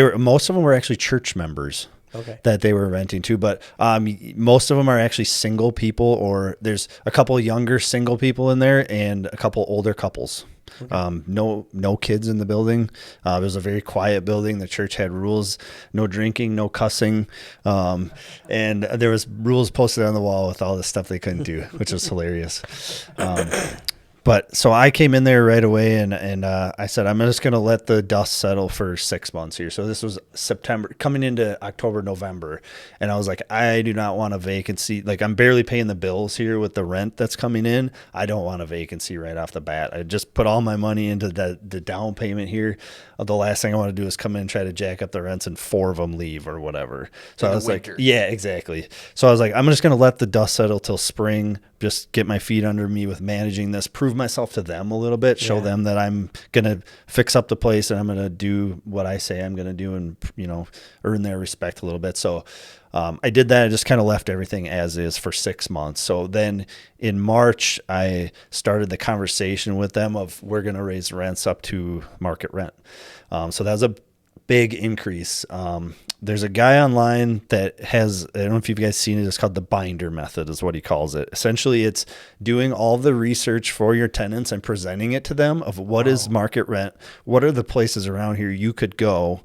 were, most of them were actually church members. Okay. That they were renting to, but most of them are actually single people, or there's a couple younger single people in there and a couple older couples. Okay. No kids in the building. It was a very quiet building. The church had rules: no drinking, no cussing, and there was rules posted on the wall with all the stuff they couldn't do, which was hilarious. But so I came in there right away and I said, I'm just going to let the dust settle for 6 months here. So this was September, coming into October, November. And I was like, I do not want a vacancy. Like, I'm barely paying the bills here with the rent that's coming in. I don't want a vacancy right off the bat. I just put all my money into the down payment here. The last thing I want to do is come in and try to jack up the rents and 4 of them leave or whatever. So I was like, yeah, exactly. So I was like, I'm just going to let the dust settle till spring, just get my feet under me with managing this, prove myself to them a little bit, show them that I'm going to fix up the place and I'm going to do what I say I'm going to do and, earn their respect a little bit. So I did that. I just kind of left everything as is for 6 months. So then in March, I started the conversation with them of we're going to raise rents up to market rent. So that was a big increase. There's a guy online that has, I don't know if you've guys seen it, it's called the binder method is what he calls it. Essentially, it's doing all the research for your tenants and presenting it to them of what is market rent, what are the places around here you could go,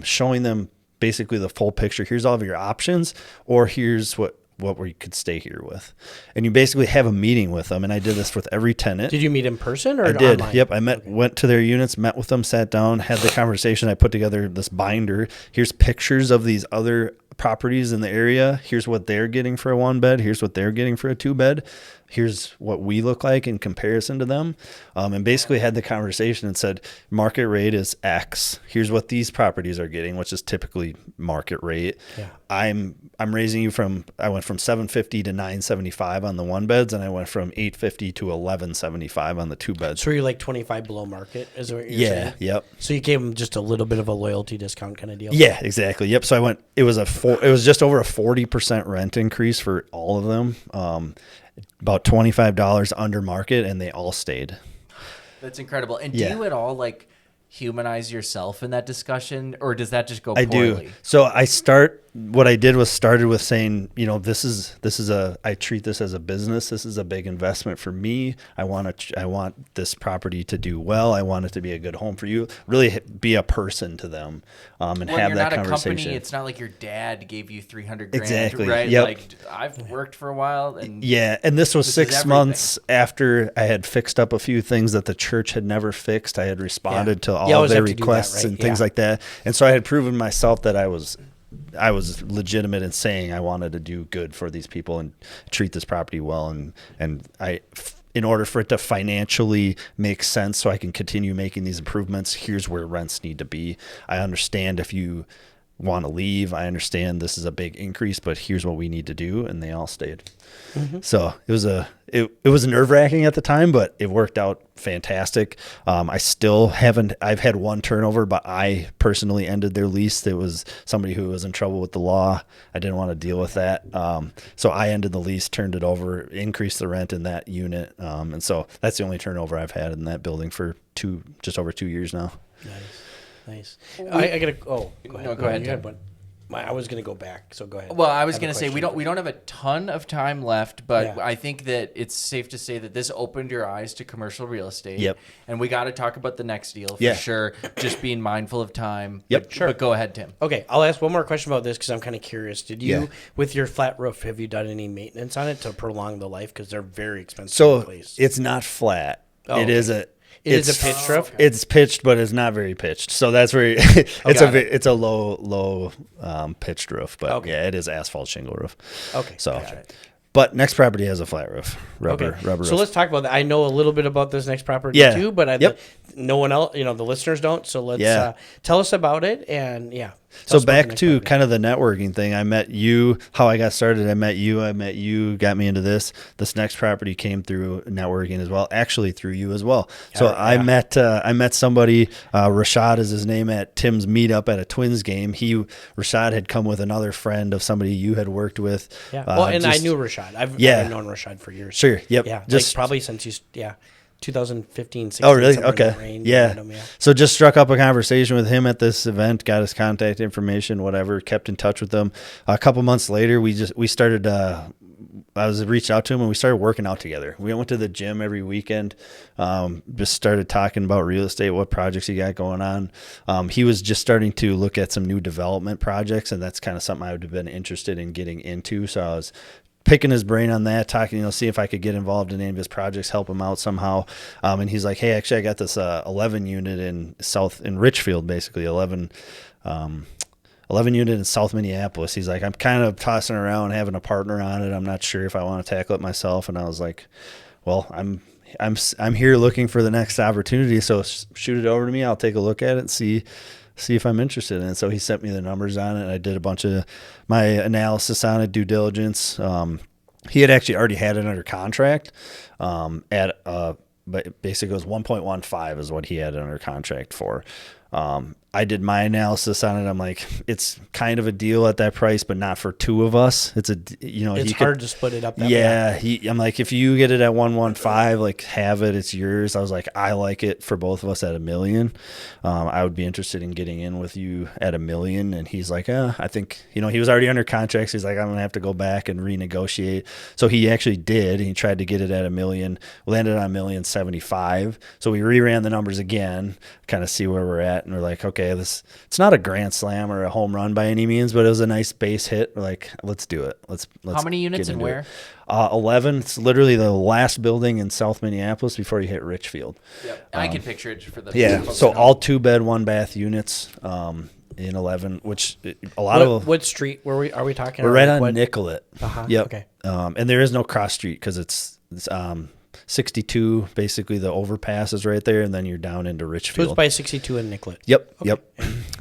showing them basically the full picture. Here's all of your options, or here's what we could stay here with. And you basically have a meeting with them. And I did this with every tenant. Did you meet in person or I did. online? Yep. I went to their units, met with them, sat down, had the conversation. I put together this binder. Here's pictures of these other properties in the area. Here's what they're getting for a 1-bed. Here's what they're getting for a 2-bed. here's what we look like in comparison to them. And basically had the conversation and said, market rate is X. Here's what these properties are getting, which is typically market rate. Yeah. I'm raising you I went from 750 to 975 on the 1 beds, and I went from 850 to 1175 on the 2 beds. So you're like 25 below market, is what you're saying? Yeah, yep. So you gave them just a little bit of a loyalty discount kind of deal? Yeah, exactly. Yep. So it was just over a 40% rent increase for all of them. About $25 under market, and they all stayed. That's incredible. And do Yeah. you at all like humanize yourself in that discussion, or does that just go I poorly? do. So what I did was started with saying, I treat this as a business. This is a big investment for me. I want this property to do well. I want it to be a good home for you. Really be a person to them, and When have you're that not a conversation. company, it's not like your dad gave you $300 grand, Exactly. right? Yep. Like I've worked for a while, and Yeah, and this was This is 6 everything. months after I had fixed up a few things that the church had never fixed. I had responded to You all always of their have to do that, requests right? and things Yeah. like that. And so I had proven myself that I was legitimate in saying I wanted to do good for these people and treat this property well. And in order for it to financially make sense so I can continue making these improvements, here's where rents need to be. I understand if you want to leave. I understand this is a big increase, but here's what we need to do. And they all stayed. Mm-hmm. So it was nerve wracking at the time, but it worked out fantastic. I've had one turnover, but I personally ended their lease. It was somebody who was in trouble with the law. I didn't want to deal with that. So I ended the lease, turned it over, increased the rent in that unit. And so that's the only turnover I've had in that building for just over 2 years now. Nice. I gotta. Oh, go ahead. No, go ahead, You Tim. had one. I was gonna go back, so go ahead. Well, I was have a going to say we question. don't have a ton of time left, but Yeah. I think that it's safe to say that this opened your eyes to commercial real estate. Yep. And we got to talk about the next deal for Yeah. sure. Just being mindful of time. Yep. But, Sure. But go ahead, Tim. Okay, I'll ask one more question about this because I'm kind of curious. Did you, Yeah. with your flat roof, have you done any maintenance on it to prolong the life? Because they're very expensive to So replace. it's not flat. Oh, It okay. is a. It is it's a pitched roof? It's pitched, but it's not very pitched. So that's where Got it. it's a low pitched roof. But Okay. yeah, it is asphalt shingle roof. Okay, So, got it. but next property has a flat roof, rubber So roof. let's talk about that. I know a little bit about this next property Yeah. too, but Yep. no one else, the listeners don't. So let's Yeah. tell us about it. And yeah. So tell us about the back next to property. kind of the networking thing. I met you, how I got started. I met you, got me into this. This next property came through networking as well, actually through you as well. So Yeah. I met somebody, Rashad is his name, at Tim's meetup at a Twins game. Rashad had come with another friend of somebody you had worked with. Yeah. Well, and I just- knew Rashad. I've known Rashad for years. Sure. Yep. Yeah. Just like probably since 2015, 16. Oh, really? somewhere in Okay. that range. Yeah. I met him, So just struck up a conversation with him at this event, got his contact information, whatever, kept in touch with him. A couple months later, we started, I was reached out to him and we started working out together. We went to the gym every weekend, just started talking about real estate, what projects he got going on. He was just starting to look at some new development projects, and that's kind of something I would have been interested in getting into. So I was picking his brain on that, talking, see if I could get involved in any of his projects, help him out somehow. And he's like, hey, actually, I got this 11 unit in Richfield, basically 11 unit in South Minneapolis. He's like, I'm kind of tossing around having a partner on it. I'm not sure if I want to tackle it myself. And I was like, well, I'm here looking for the next opportunity. So shoot it over to me. I'll take a look at it and see if I'm interested in it. So he sent me the numbers on it. I did a bunch of my analysis on it, due diligence. He had actually already had it under contract but basically it was 1.15 is what he had it under contract for. I did my analysis on it. I'm like, it's kind of a deal at that price, but not for two of us. It's hard to split it up that way. Yeah. I'm like, if you get it at 115, like have it, it's yours. I was like, I like it for both of us at $1 million. I would be interested in getting in with you at $1 million. And he's like, I think, he was already under contract. So he's like, I'm going to have to go back and renegotiate. So he actually did. And he tried to get it at $1 million, landed on $1,075,000. So we reran the numbers again, kind of see where we're at. And we're like, okay, it's not a grand slam or a home run by any means, but it was a nice base hit. We're like, let's do it. Let's How many units get and into where? it. 11. It's literally the last building in South Minneapolis before you hit Richfield. Yep. I can picture it for the Yeah. folks So at all home. 2-bed, 1-bath units in 11, which a lot of What street are we talking? we're right on what? Nicollet. Uh-huh. Yep. Okay. And there is no cross street because it's 62, basically the overpass is right there, and then you're down into Richfield. So it's by 62 in Nicollet. Yep, Okay. yep.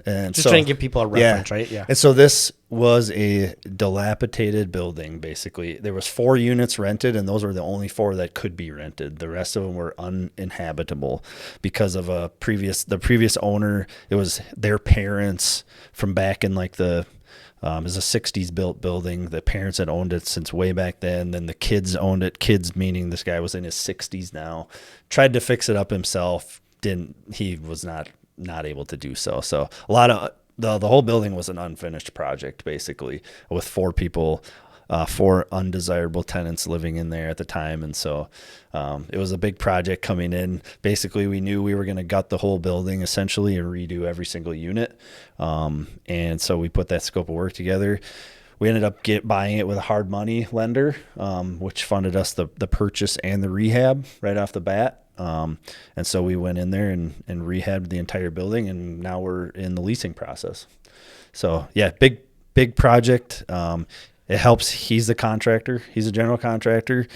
And Just trying to give people a reference, right? Yeah. And so this was a dilapidated building, basically. There was 4 units rented, and those were the only 4 that could be rented. The rest of them were uninhabitable because of the previous owner. It was their parents from back in like it was a 60s built building. The parents had owned it since way back then. Then the kids owned it. Kids meaning this guy was in his 60s now. Tried to fix it up himself. He was not able to do so. So a lot of the whole building was an unfinished project, basically, with 4 people, 4 undesirable tenants living in there at the time. And so it was a big project coming in. Basically, we knew we were going to gut the whole building essentially and redo every single unit. And so we put that scope of work together. We ended up buying it with a hard money lender, which funded us the purchase and the rehab right off the bat. And so we went in there and rehabbed the entire building, and now we're in the leasing process. So yeah, big project. It helps. He's the contractor. He's a general contractor.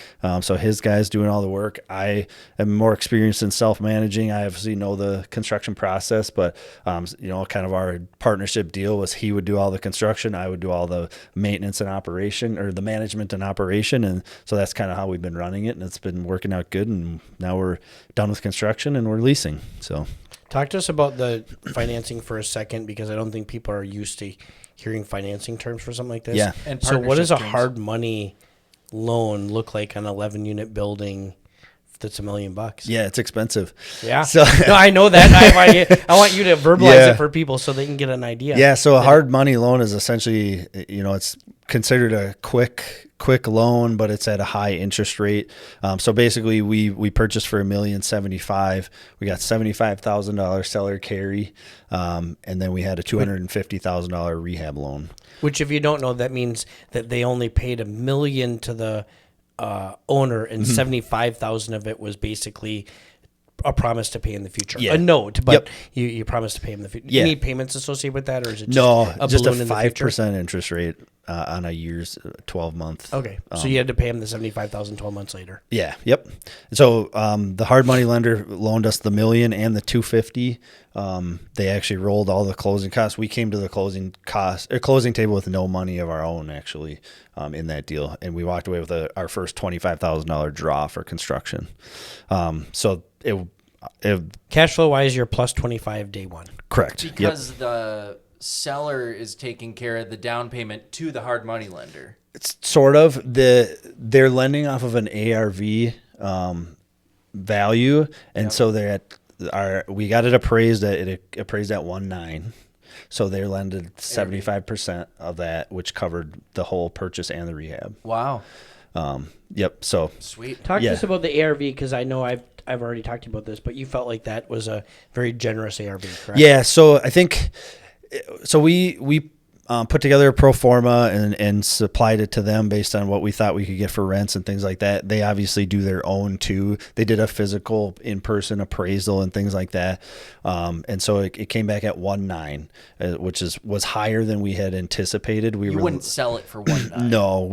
So his guy's doing all the work. I am more experienced in self-managing. I obviously know the construction process, but, kind of our partnership deal was he would do all the construction. I would do all the maintenance and operation, or the management and operation. And so that's kind of how we've been running it, and it's been working out good. And now we're done with construction and we're leasing. So talk to us about the financing for a second, because I don't think people are used to hearing financing terms for something like this. Yeah. And so what does a terms. hard money loan look like on an 11-unit building that's $1 million? yeah, it's expensive. Yeah. So no, I know that. I want you to verbalize Yeah. it for people so they can get an idea. Yeah, so a hard money loan is essentially, it's considered a quick loan, but it's at a high interest rate. So basically, we purchased for $1,075,000. We got $75,000 seller carry, and then we had a $250,000 rehab loan. Which, if you don't know, that means that they only paid $1 million to the owner, and $75,000 of it was basically a promise to pay in the future. Yeah. A note, but Yep. you promise to pay in the future. Yeah. Any payments associated with that, or is it just No, a just a balloon in the future? 5% interest rate on a year's 12-month. Okay, so you had to pay him the $75,000 12 months later. Yeah. Yep. So the hard money lender loaned us the $1 million and the $250,000. They actually rolled all the closing costs. We came to the closing table with no money of our own, actually, in that deal, and we walked away with our first $25,000 draw for construction. So it Cash flow wise, you're plus 25 day one. correct. Because the seller is taking care of the down payment to the hard money lender. It's sort of they're lending off of an ARV value, and so we got it appraised at 1.9. So they lended 75% of that, which covered the whole purchase and the rehab. Wow. Yep. So Sweet. Talk Yeah. to us about the ARV, because I know I've already talked to you about this, but you felt like that was a very generous ARV, correct? yeah. So I think we put together a pro forma and supplied it to them based on what we thought we could get for rents and things like that. They obviously do their own too. They did a physical in-person appraisal and things like that. And so it came back at 1.9, which was higher than we had anticipated. You wouldn't sell it for 1.9. No,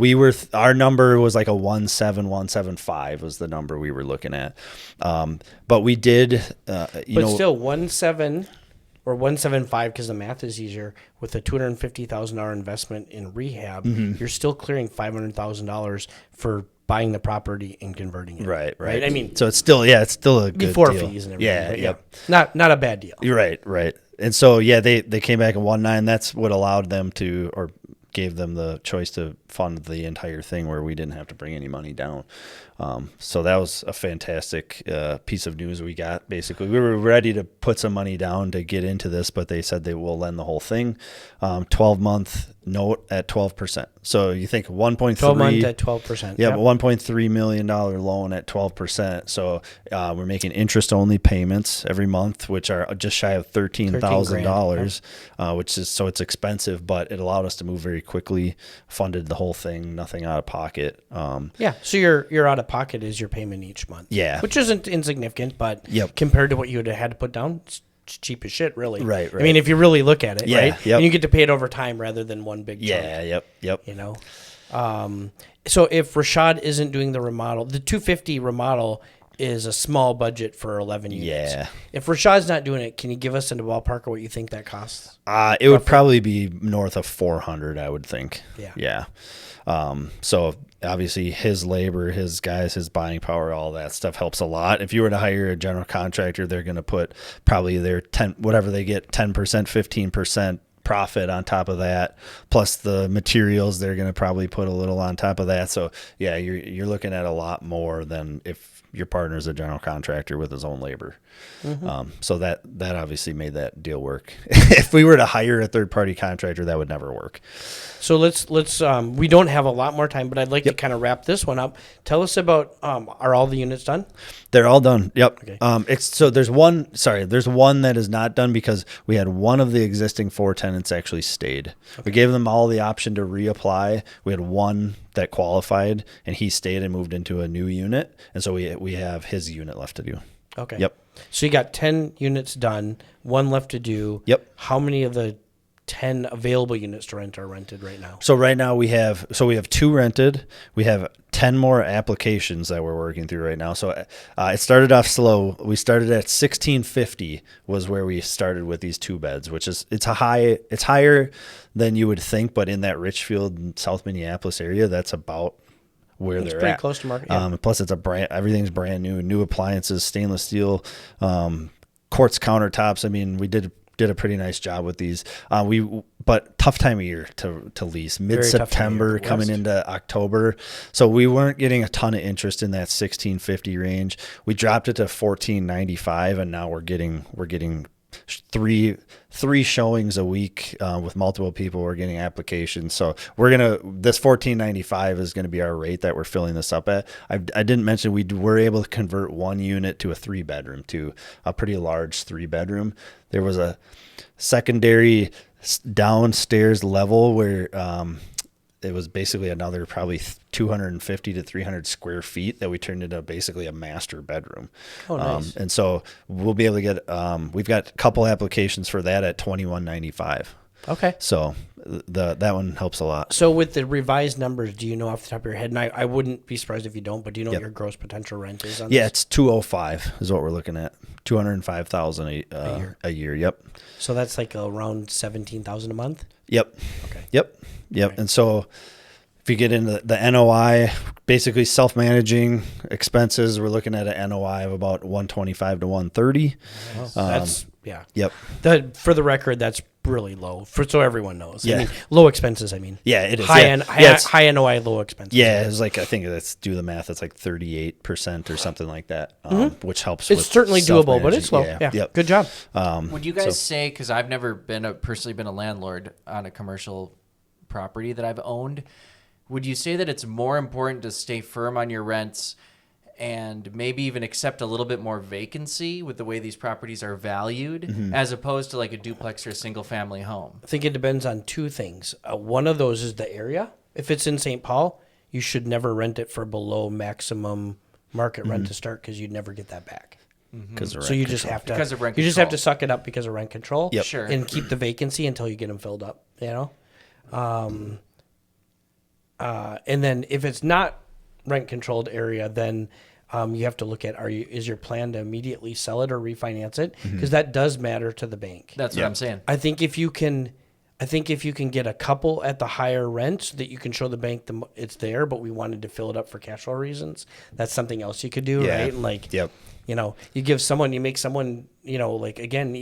our number was like a 1.7, 1.75 was the number we were looking at. But we did, But still, 1.7 or 1.75, because the math is easier, with a $250,000 investment in rehab, you're still clearing $500,000 for buying the property and converting it. Right. I mean, so it's still a good before deal. fees and everything. Yeah. but Yep. Not a bad deal. You're right. And so, yeah, they came back at 1.9. That's what allowed them to, or gave them the choice to fund the entire thing where we didn't have to bring any money down. So that was a fantastic piece of news we got. Basically, we were ready to put some money down to get into this, but they said they will lend the whole thing. 12-month note at 12%. So you think 1.3 12 month at 12%. Yeah, but $1.3 million loan at 12%. So we're making interest-only payments every month, which are just shy of $13,000, which is, so it's expensive, but it allowed us to move very quickly. Funded the whole thing, nothing out of pocket. Yeah, so your out of pocket is your payment each month. Yeah. Which isn't insignificant, but Yep. compared to what you would have had to put down, it's cheap as shit, really. Right. I mean, if you really look at it, Yeah, right? yep. And you get to pay it over time rather than one big chunk. Yeah, yep. You know? So if Rashad isn't doing the remodel, the 250 remodel is a small budget for 11 units. Yeah. If Rashad's not doing it, can you give us in the ballpark of what you think that costs? It would probably be north of 400, I would think. Yeah. So obviously his labor, his guys, his buying power, all that stuff helps a lot. If you were to hire a general contractor, they're going to put probably their 10, whatever they get, 10%, 15% profit on top of that, plus the materials they're going to probably put a little on top of that. So yeah, you're looking at a lot more than if your partner's a general contractor with his own labor. So that obviously made that deal work. If we were to hire a third party contractor, that would never work. So let's we don't have a lot more time, but I'd like to kind of wrap this one up. Tell us about are all the units done? They're all done. Yep. Okay. So there's one that is not done because we had one of the existing 4 tenants actually stayed. We gave them all the option to reapply. We had one that qualified and he stayed and moved into a new unit. And so we have his unit left to do. Okay. Yep. So you got 10 units done, one left to do. Yep. How many of the 10 available units to rent are rented right now? So right now we have 2 rented. We have 10 more applications that we're working through right now. So it started off slow. We started at 1650 was where we started with these 2 beds, which is it's higher than you would think, but in that Richfield, South Minneapolis area, that's about where they're pretty at. close to market. Yeah. Plus it's everything's brand new appliances, stainless steel, quartz countertops. I mean, we did a pretty nice job with these. But tough time of year to lease. Mid-September coming into October. So we weren't getting a ton of interest in that 1650 range. We dropped it to 1495 and now we're getting three showings a week with multiple people. We're getting applications. So this 1495 is going to be our rate that we're filling this up at. I didn't mention we were able to convert one unit to a 3-bedroom, to a pretty large 3-bedroom. There was a secondary downstairs level where it was basically another probably 250 to 300 square feet that we turned into basically a master bedroom. Oh, nice. And so we'll be able to get, we've got a couple applications for that at $21.95. Okay. So that one helps a lot. So with the revised numbers, do you know off the top of your head, and I wouldn't be surprised if you don't, but do you know what your gross potential rent is on this? Yeah, it's 205 is what we're looking at. 205,000 a year. Yep. So that's like around 17,000 a month? Yep. Okay. Yep. Okay. And so if you get into the NOI, basically self-managing expenses, we're looking at an NOI of about 125 to 130. That's Yep. For the record, that's really low. So everyone knows. Yeah. I mean, low expenses. I mean, Yeah, it is. high NOI, low expenses. Yeah, it's like I think let's do the math. It's like 38% or something like that, which helps. It's with certainly doable, but it's low. Yeah. Yeah. Yep. Good job. Would you guys say, because I've never personally been a landlord on a commercial property that I've owned, would you say that it's more important to stay firm on your rents and maybe even accept a little bit more vacancy with the way these properties are valued as opposed to like a duplex or a single family home? I think it depends on 2 things. One of those is the area. If it's in St. Paul, you should never rent it for below maximum market rent to start because you'd never get that back. So you just have to Because of rent you just have to control. suck it up because of rent control. Yep. Sure. And keep the vacancy until you get them filled up. You know. And then if it's not rent controlled area, then you have to look at is your plan to immediately sell it or refinance it, because that does matter to the bank. That's what I'm saying. I think if you can get a couple at the higher rent so that you can show the bank it's there, but we wanted to fill it up for cash flow reasons, that's something else you could do, right? And like, Yep. you make someone, like, again,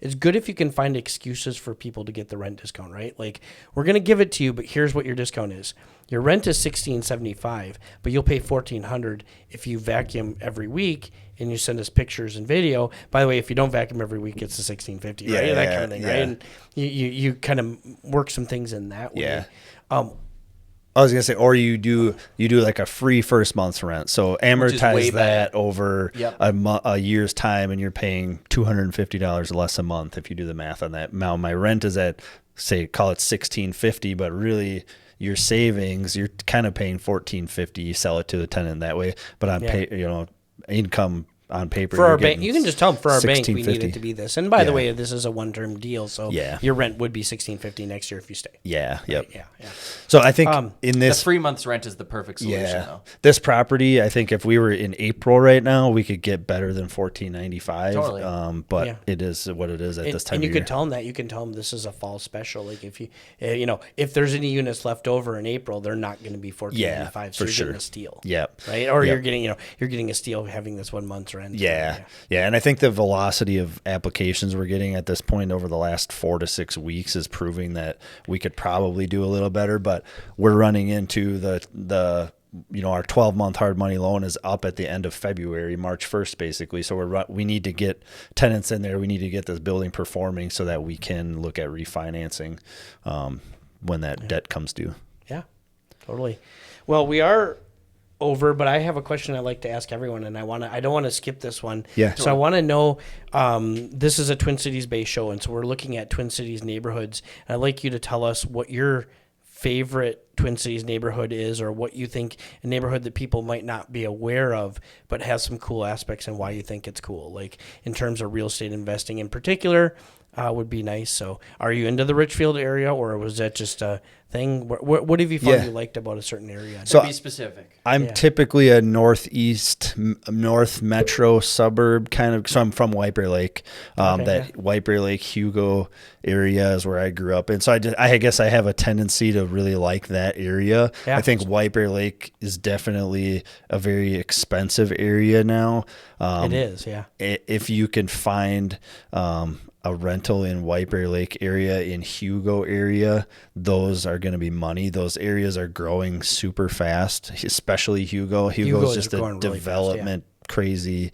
it's good if you can find excuses for people to get the rent discount, right? Like, we're going to give it to you, but here's what your discount is. Your rent is $1,675, but you'll pay $1,400 if you vacuum every week and you send us pictures and video. By the way, if you don't vacuum every week, it's the $1,650, right? That kind of thing, right? And you kind of work some things in that way. Yeah. I was gonna say, or you do like a free first month's rent, so amortize that over a year's time, and you're paying $250 less a month if you do the math on that. Now my rent is at, say, call it $1,650, but really your savings, you're kind of paying $1,450. You sell it to the tenant that way, but on income on paper. For our bank, you can just tell them for our bank we need $1,650. it to be this. And by the Yeah. way, this is a one-term deal, so Yeah. your rent would be $1,650 next year if you stay. Yeah. Yep. Yeah, yeah. So I think in The this 3 months rent is the perfect solution, Yeah, though. this property, I think if we were in April right now, we could get better than $1,495. Totally. But Yeah. it is what it is at this time. And you of year. could tell them that. You can tell them this is a fall special. Like if you, if there's any units left over in April, they're not going to be $1,495. So for you're sure. getting a steal. Yep. Right. Or Yep. you're getting a steal having this 1 month's rent. Yeah. And I think the velocity of applications we're getting at this point over the last 4 to 6 weeks is proving that we could probably do a little better, but we're running into the our 12-month hard money loan is up at the end of February, March 1st, basically. So we need to get tenants in there. We need to get this building performing so that we can look at refinancing when that debt comes due. Yeah, totally. Well, we are over, but I have a question I'd like to ask everyone, and I don't want to skip this one. Yeah. So I want to know, this is a Twin Cities based show, and so we're looking at Twin Cities neighborhoods. And I'd like you to tell us what your favorite Twin Cities neighborhood is, or what you think a neighborhood that people might not be aware of but has some cool aspects and why you think it's cool, like in terms of real estate investing in particular. Would be nice. So are you into the Richfield area, or was that just a thing? What have you found you liked about a certain area? So be specific. I'm typically a north metro suburb kind of, so I'm from White Bear Lake. White Bear Lake, Hugo area is where I grew up. And so I guess I have a tendency to really like that area. Yeah. I think White Bear Lake is definitely a very expensive area now. It is, yeah. If you can find a rental in White Bear Lake area, in Hugo area, those are going to be money. Those areas are growing super fast, especially Hugo. Hugo is just a really development crazy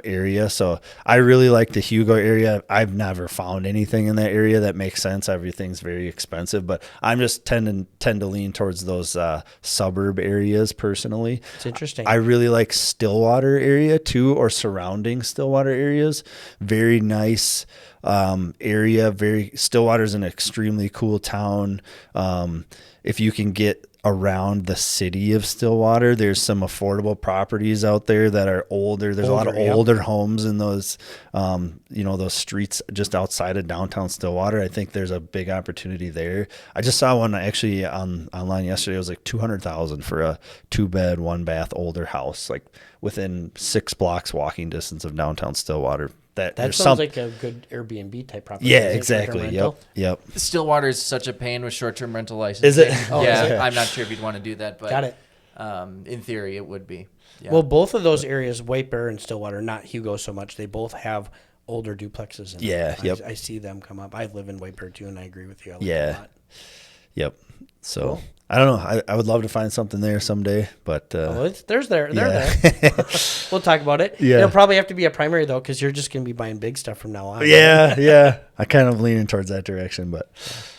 area. So I really like the Hugo area. I've never found anything in that area that makes sense. Everything's very expensive, but I'm just tend to lean towards those suburb areas personally. It's interesting. I really like Stillwater area too, or surrounding Stillwater areas. Very nice area. Stillwater's an extremely cool town. If you can get around the city of Stillwater, there's some affordable properties out there that are older. There's a lot of older homes in those, those streets just outside of downtown Stillwater. I think there's a big opportunity there. I just saw one actually online yesterday. It was like $200,000 for a 2-bed, 1-bath older house, like within 6 blocks walking distance of downtown Stillwater. That sounds like a good Airbnb type property. Yeah, exactly. Yep. Stillwater is such a pain with short-term rental licensing. Is it? Yeah, I'm not sure if you'd want to do that, but got it. In theory, it would be. Yeah. Well, both of those areas, White Bear and Stillwater, not Hugo so much, they both have older duplexes in them. I see them come up. I live in White Bear too, and I agree with you. I like it a lot. Yep. So cool. I don't know. I would love to find something there someday, but they're there. We'll talk about it. Yeah. It'll probably have to be a primary though, because you're just going to be buying big stuff from now on. Yeah. I kind of leaning towards that direction, but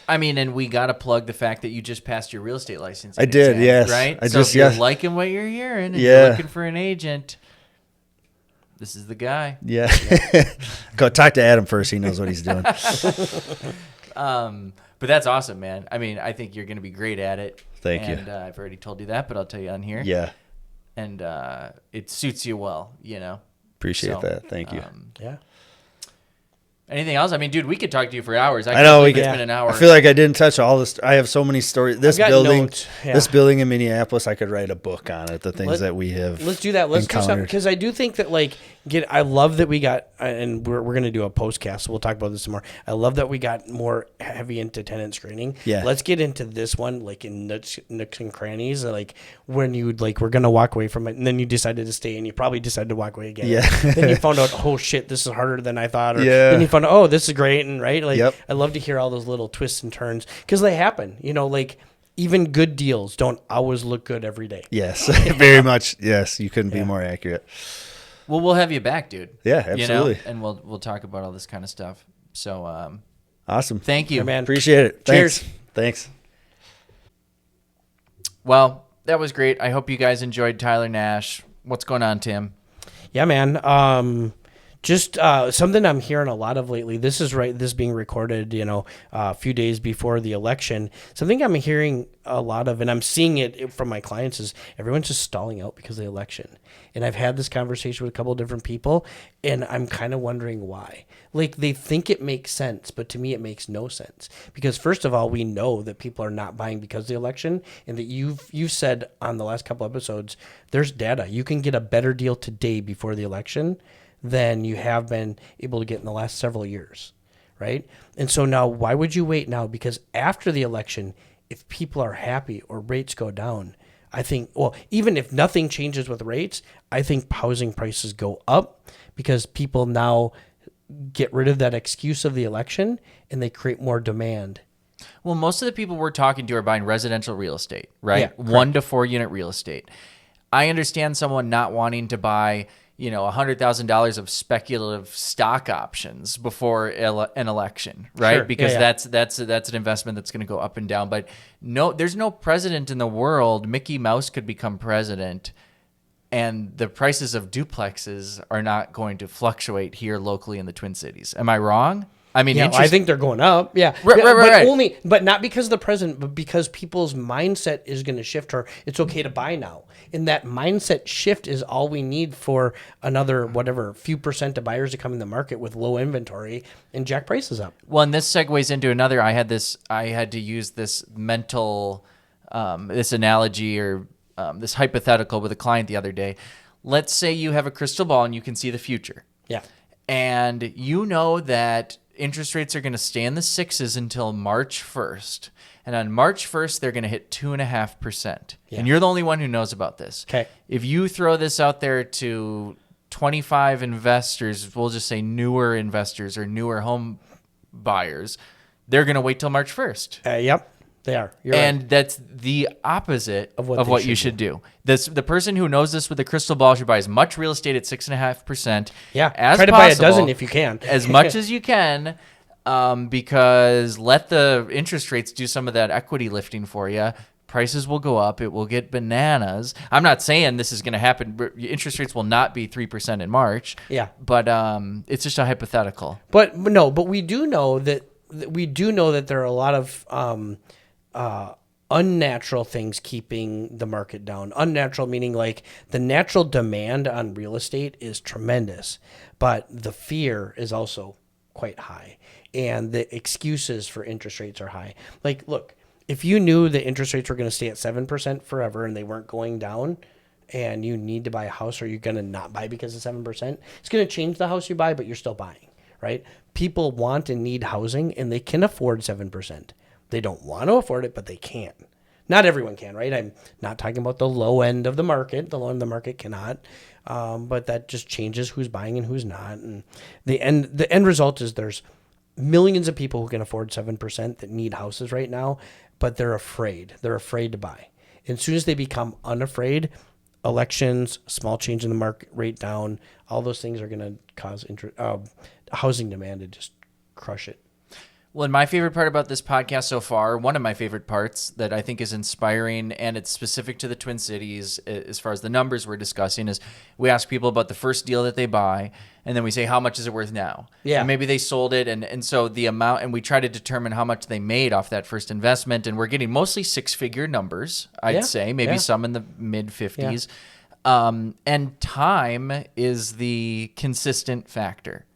I mean, and we got to plug the fact that you just passed your real estate license. I did, exam, yes. Right? I so just if you're yes. liking what you're hearing and you're looking for an agent, this is the guy. Yeah. Go talk to Adam first. He knows what he's doing. But that's awesome, man. I mean, I think you're going to be great at it. Thank you. And I've already told you that, but I'll tell you on here. Yeah. And it suits you well, Appreciate that. Thank you. Yeah. Anything else? I mean, dude, we could talk to you for hours. I know we could. It's been an hour. I feel like I didn't touch all this. I have so many stories. This building, notes. building in Minneapolis, I could write a book on it. The things that we have. Let's do that. Let's do something, because I do think that I love that we got, and we're going to do a postcast, so we'll talk about this some more. I love that we got more heavy into tenant screening. Yeah. Let's get into this one, in nooks and crannies, when you we're going to walk away from it, and then you decided to stay, and you probably decided to walk away again. Yeah. Then you found out, oh shit, this is harder than I thought. Or then you found out, oh, this is great, and right. Yep. I love to hear all those little twists and turns, because they happen. Even good deals don't always look good every day. Yes, very much. Yes, you couldn't be more accurate. Well, we'll have you back, dude. Yeah, absolutely. And we'll talk about all this kind of stuff. So, awesome. Thank you, man. Appreciate it. Cheers. Thanks. Well, that was great. I hope you guys enjoyed Tyler Nash. What's going on, Tim? Yeah, man. Just something I'm hearing a lot of lately. This is being recorded, a few days before the election. Something I'm hearing a lot of, and I'm seeing it from my clients, is everyone's just stalling out because of the election. And I've had this conversation with a couple of different people, and I'm kind of wondering why. Like, they think it makes sense, but to me it makes no sense. Because first of all, we know that people are not buying because of the election, and that you've said on the last couple episodes, there's data. You can get a better deal today before the election than you have been able to get in the last several years, right? And so now, why would you wait now? Because after the election, if people are happy or rates go down, I think, well, even if nothing changes with rates, I think housing prices go up because people now get rid of that excuse of the election and they create more demand. Well, most of the people we're talking to are buying residential real estate, right? Yeah, 1 to 4 unit real estate. I understand someone not wanting to buy, $100,000 of speculative stock options before an election, right? Sure. Because Yeah. that's an investment that's going to go up and down. But no, there's no president in the world. Mickey Mouse could become president, and the prices of duplexes are not going to fluctuate here locally in the Twin Cities. Am I wrong? I mean, Yeah, I think they're going up. Yeah, Right. But not because of the president, but because people's mindset is going to shift. Or it's okay to buy now, and that mindset shift is all we need for another few percent of buyers to come in the market with low inventory and jack prices up. Well, and this segues into another. I had to use this mental, this analogy or this hypothetical with a client the other day. Let's say you have a crystal ball and you can see the future. Yeah. And you know that interest rates are going to stay in the 6s until March 1st. And on March 1st, they're going to hit 2.5%. Yeah. And you're the only one who knows about this. Okay. If you throw this out there to 25 investors, we'll just say newer investors or newer home buyers, they're going to wait till March 1st. Yep. They are. You're and right. that's the opposite of they what you should do. The person who knows this with a crystal ball should buy as much real estate at 6.5%. Yeah. As Try to possible, buy a dozen if you can. as much as you can, because let the interest rates do some of that equity lifting for you. Prices will go up. It will get bananas. I'm not saying this is going to happen. Interest rates will not be 3% in March. Yeah. But it's just a hypothetical. But we do know that there are a lot of unnatural things keeping the market down. Unnatural meaning like the natural demand on real estate is tremendous, but the fear is also quite high, and the excuses for interest rates are high. Like, look, if you knew the interest rates were going to stay at 7% forever and they weren't going down, and you need to buy a house, or you're going to not buy because of 7%, it's going to change the house you buy, but you're still buying, right? People want and need housing, and they can afford 7%. They don't want to afford it, but they can. Not everyone can, right? I'm not talking about the low end of the market. The low end of the market cannot, but that just changes who's buying and who's not. And the end result is there's millions of people who can afford 7% that need houses right now, but they're afraid. They're afraid to buy. And as soon as they become unafraid, elections, small change in the market rate down, all those things are going to cause housing demand to just crush it. Well, and my favorite part about this podcast so far, one of my favorite parts that I think is inspiring, and it's specific to the Twin Cities as far as the numbers we're discussing, is we ask people about the first deal that they buy, and then we say, how much is it worth now? Yeah. And maybe they sold it, and so the amount, and we try to determine how much they made off that first investment, and we're getting mostly 6-figure numbers, I'd say, maybe some in the mid-50s. Yeah. And time is the consistent factor.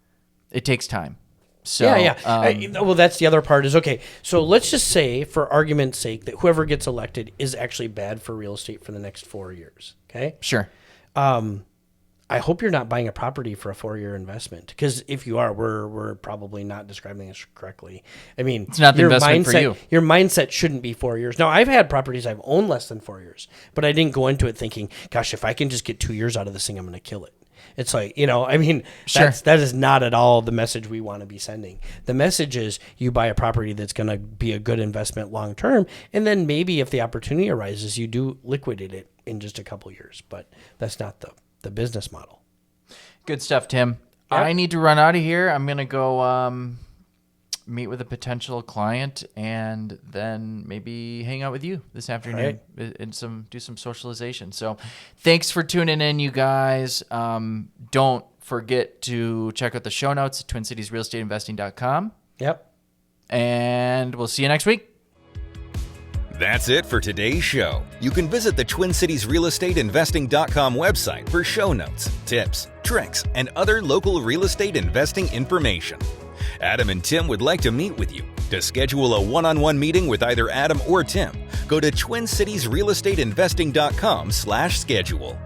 It takes time. So, well, that's the other part is, okay, so let's just say, for argument's sake, that whoever gets elected is actually bad for real estate for the next 4 years, okay? Sure. I hope you're not buying a property for a 4-year investment, because if you are, we're probably not describing this correctly. I mean, it's not the investment for you. Your mindset shouldn't be 4 years. Now, I've had properties I've owned less than 4 years, but I didn't go into it thinking, gosh, if I can just get 2 years out of this thing, I'm going to kill it. It's like, that is not at all the message we want to be sending. The message is you buy a property that's going to be a good investment long term, and then maybe if the opportunity arises, you do liquidate it in just a couple years. But that's not the business model. Good stuff, Tim. Yeah. I need to run out of here. I'm going to go meet with a potential client and then maybe hang out with you this afternoon and do some socialization. So thanks for tuning in, you guys. Don't forget to check out the show notes at TwinCitiesRealEstateInvesting.com. Yep. And we'll see you next week. That's it for today's show. You can visit the TwinCitiesRealEstateInvesting.com website for show notes, tips, tricks, and other local real estate investing information. Adam and Tim would like to meet with you. To schedule a one-on-one meeting with either Adam or Tim, go to TwinCitiesRealEstateInvesting.com/schedule.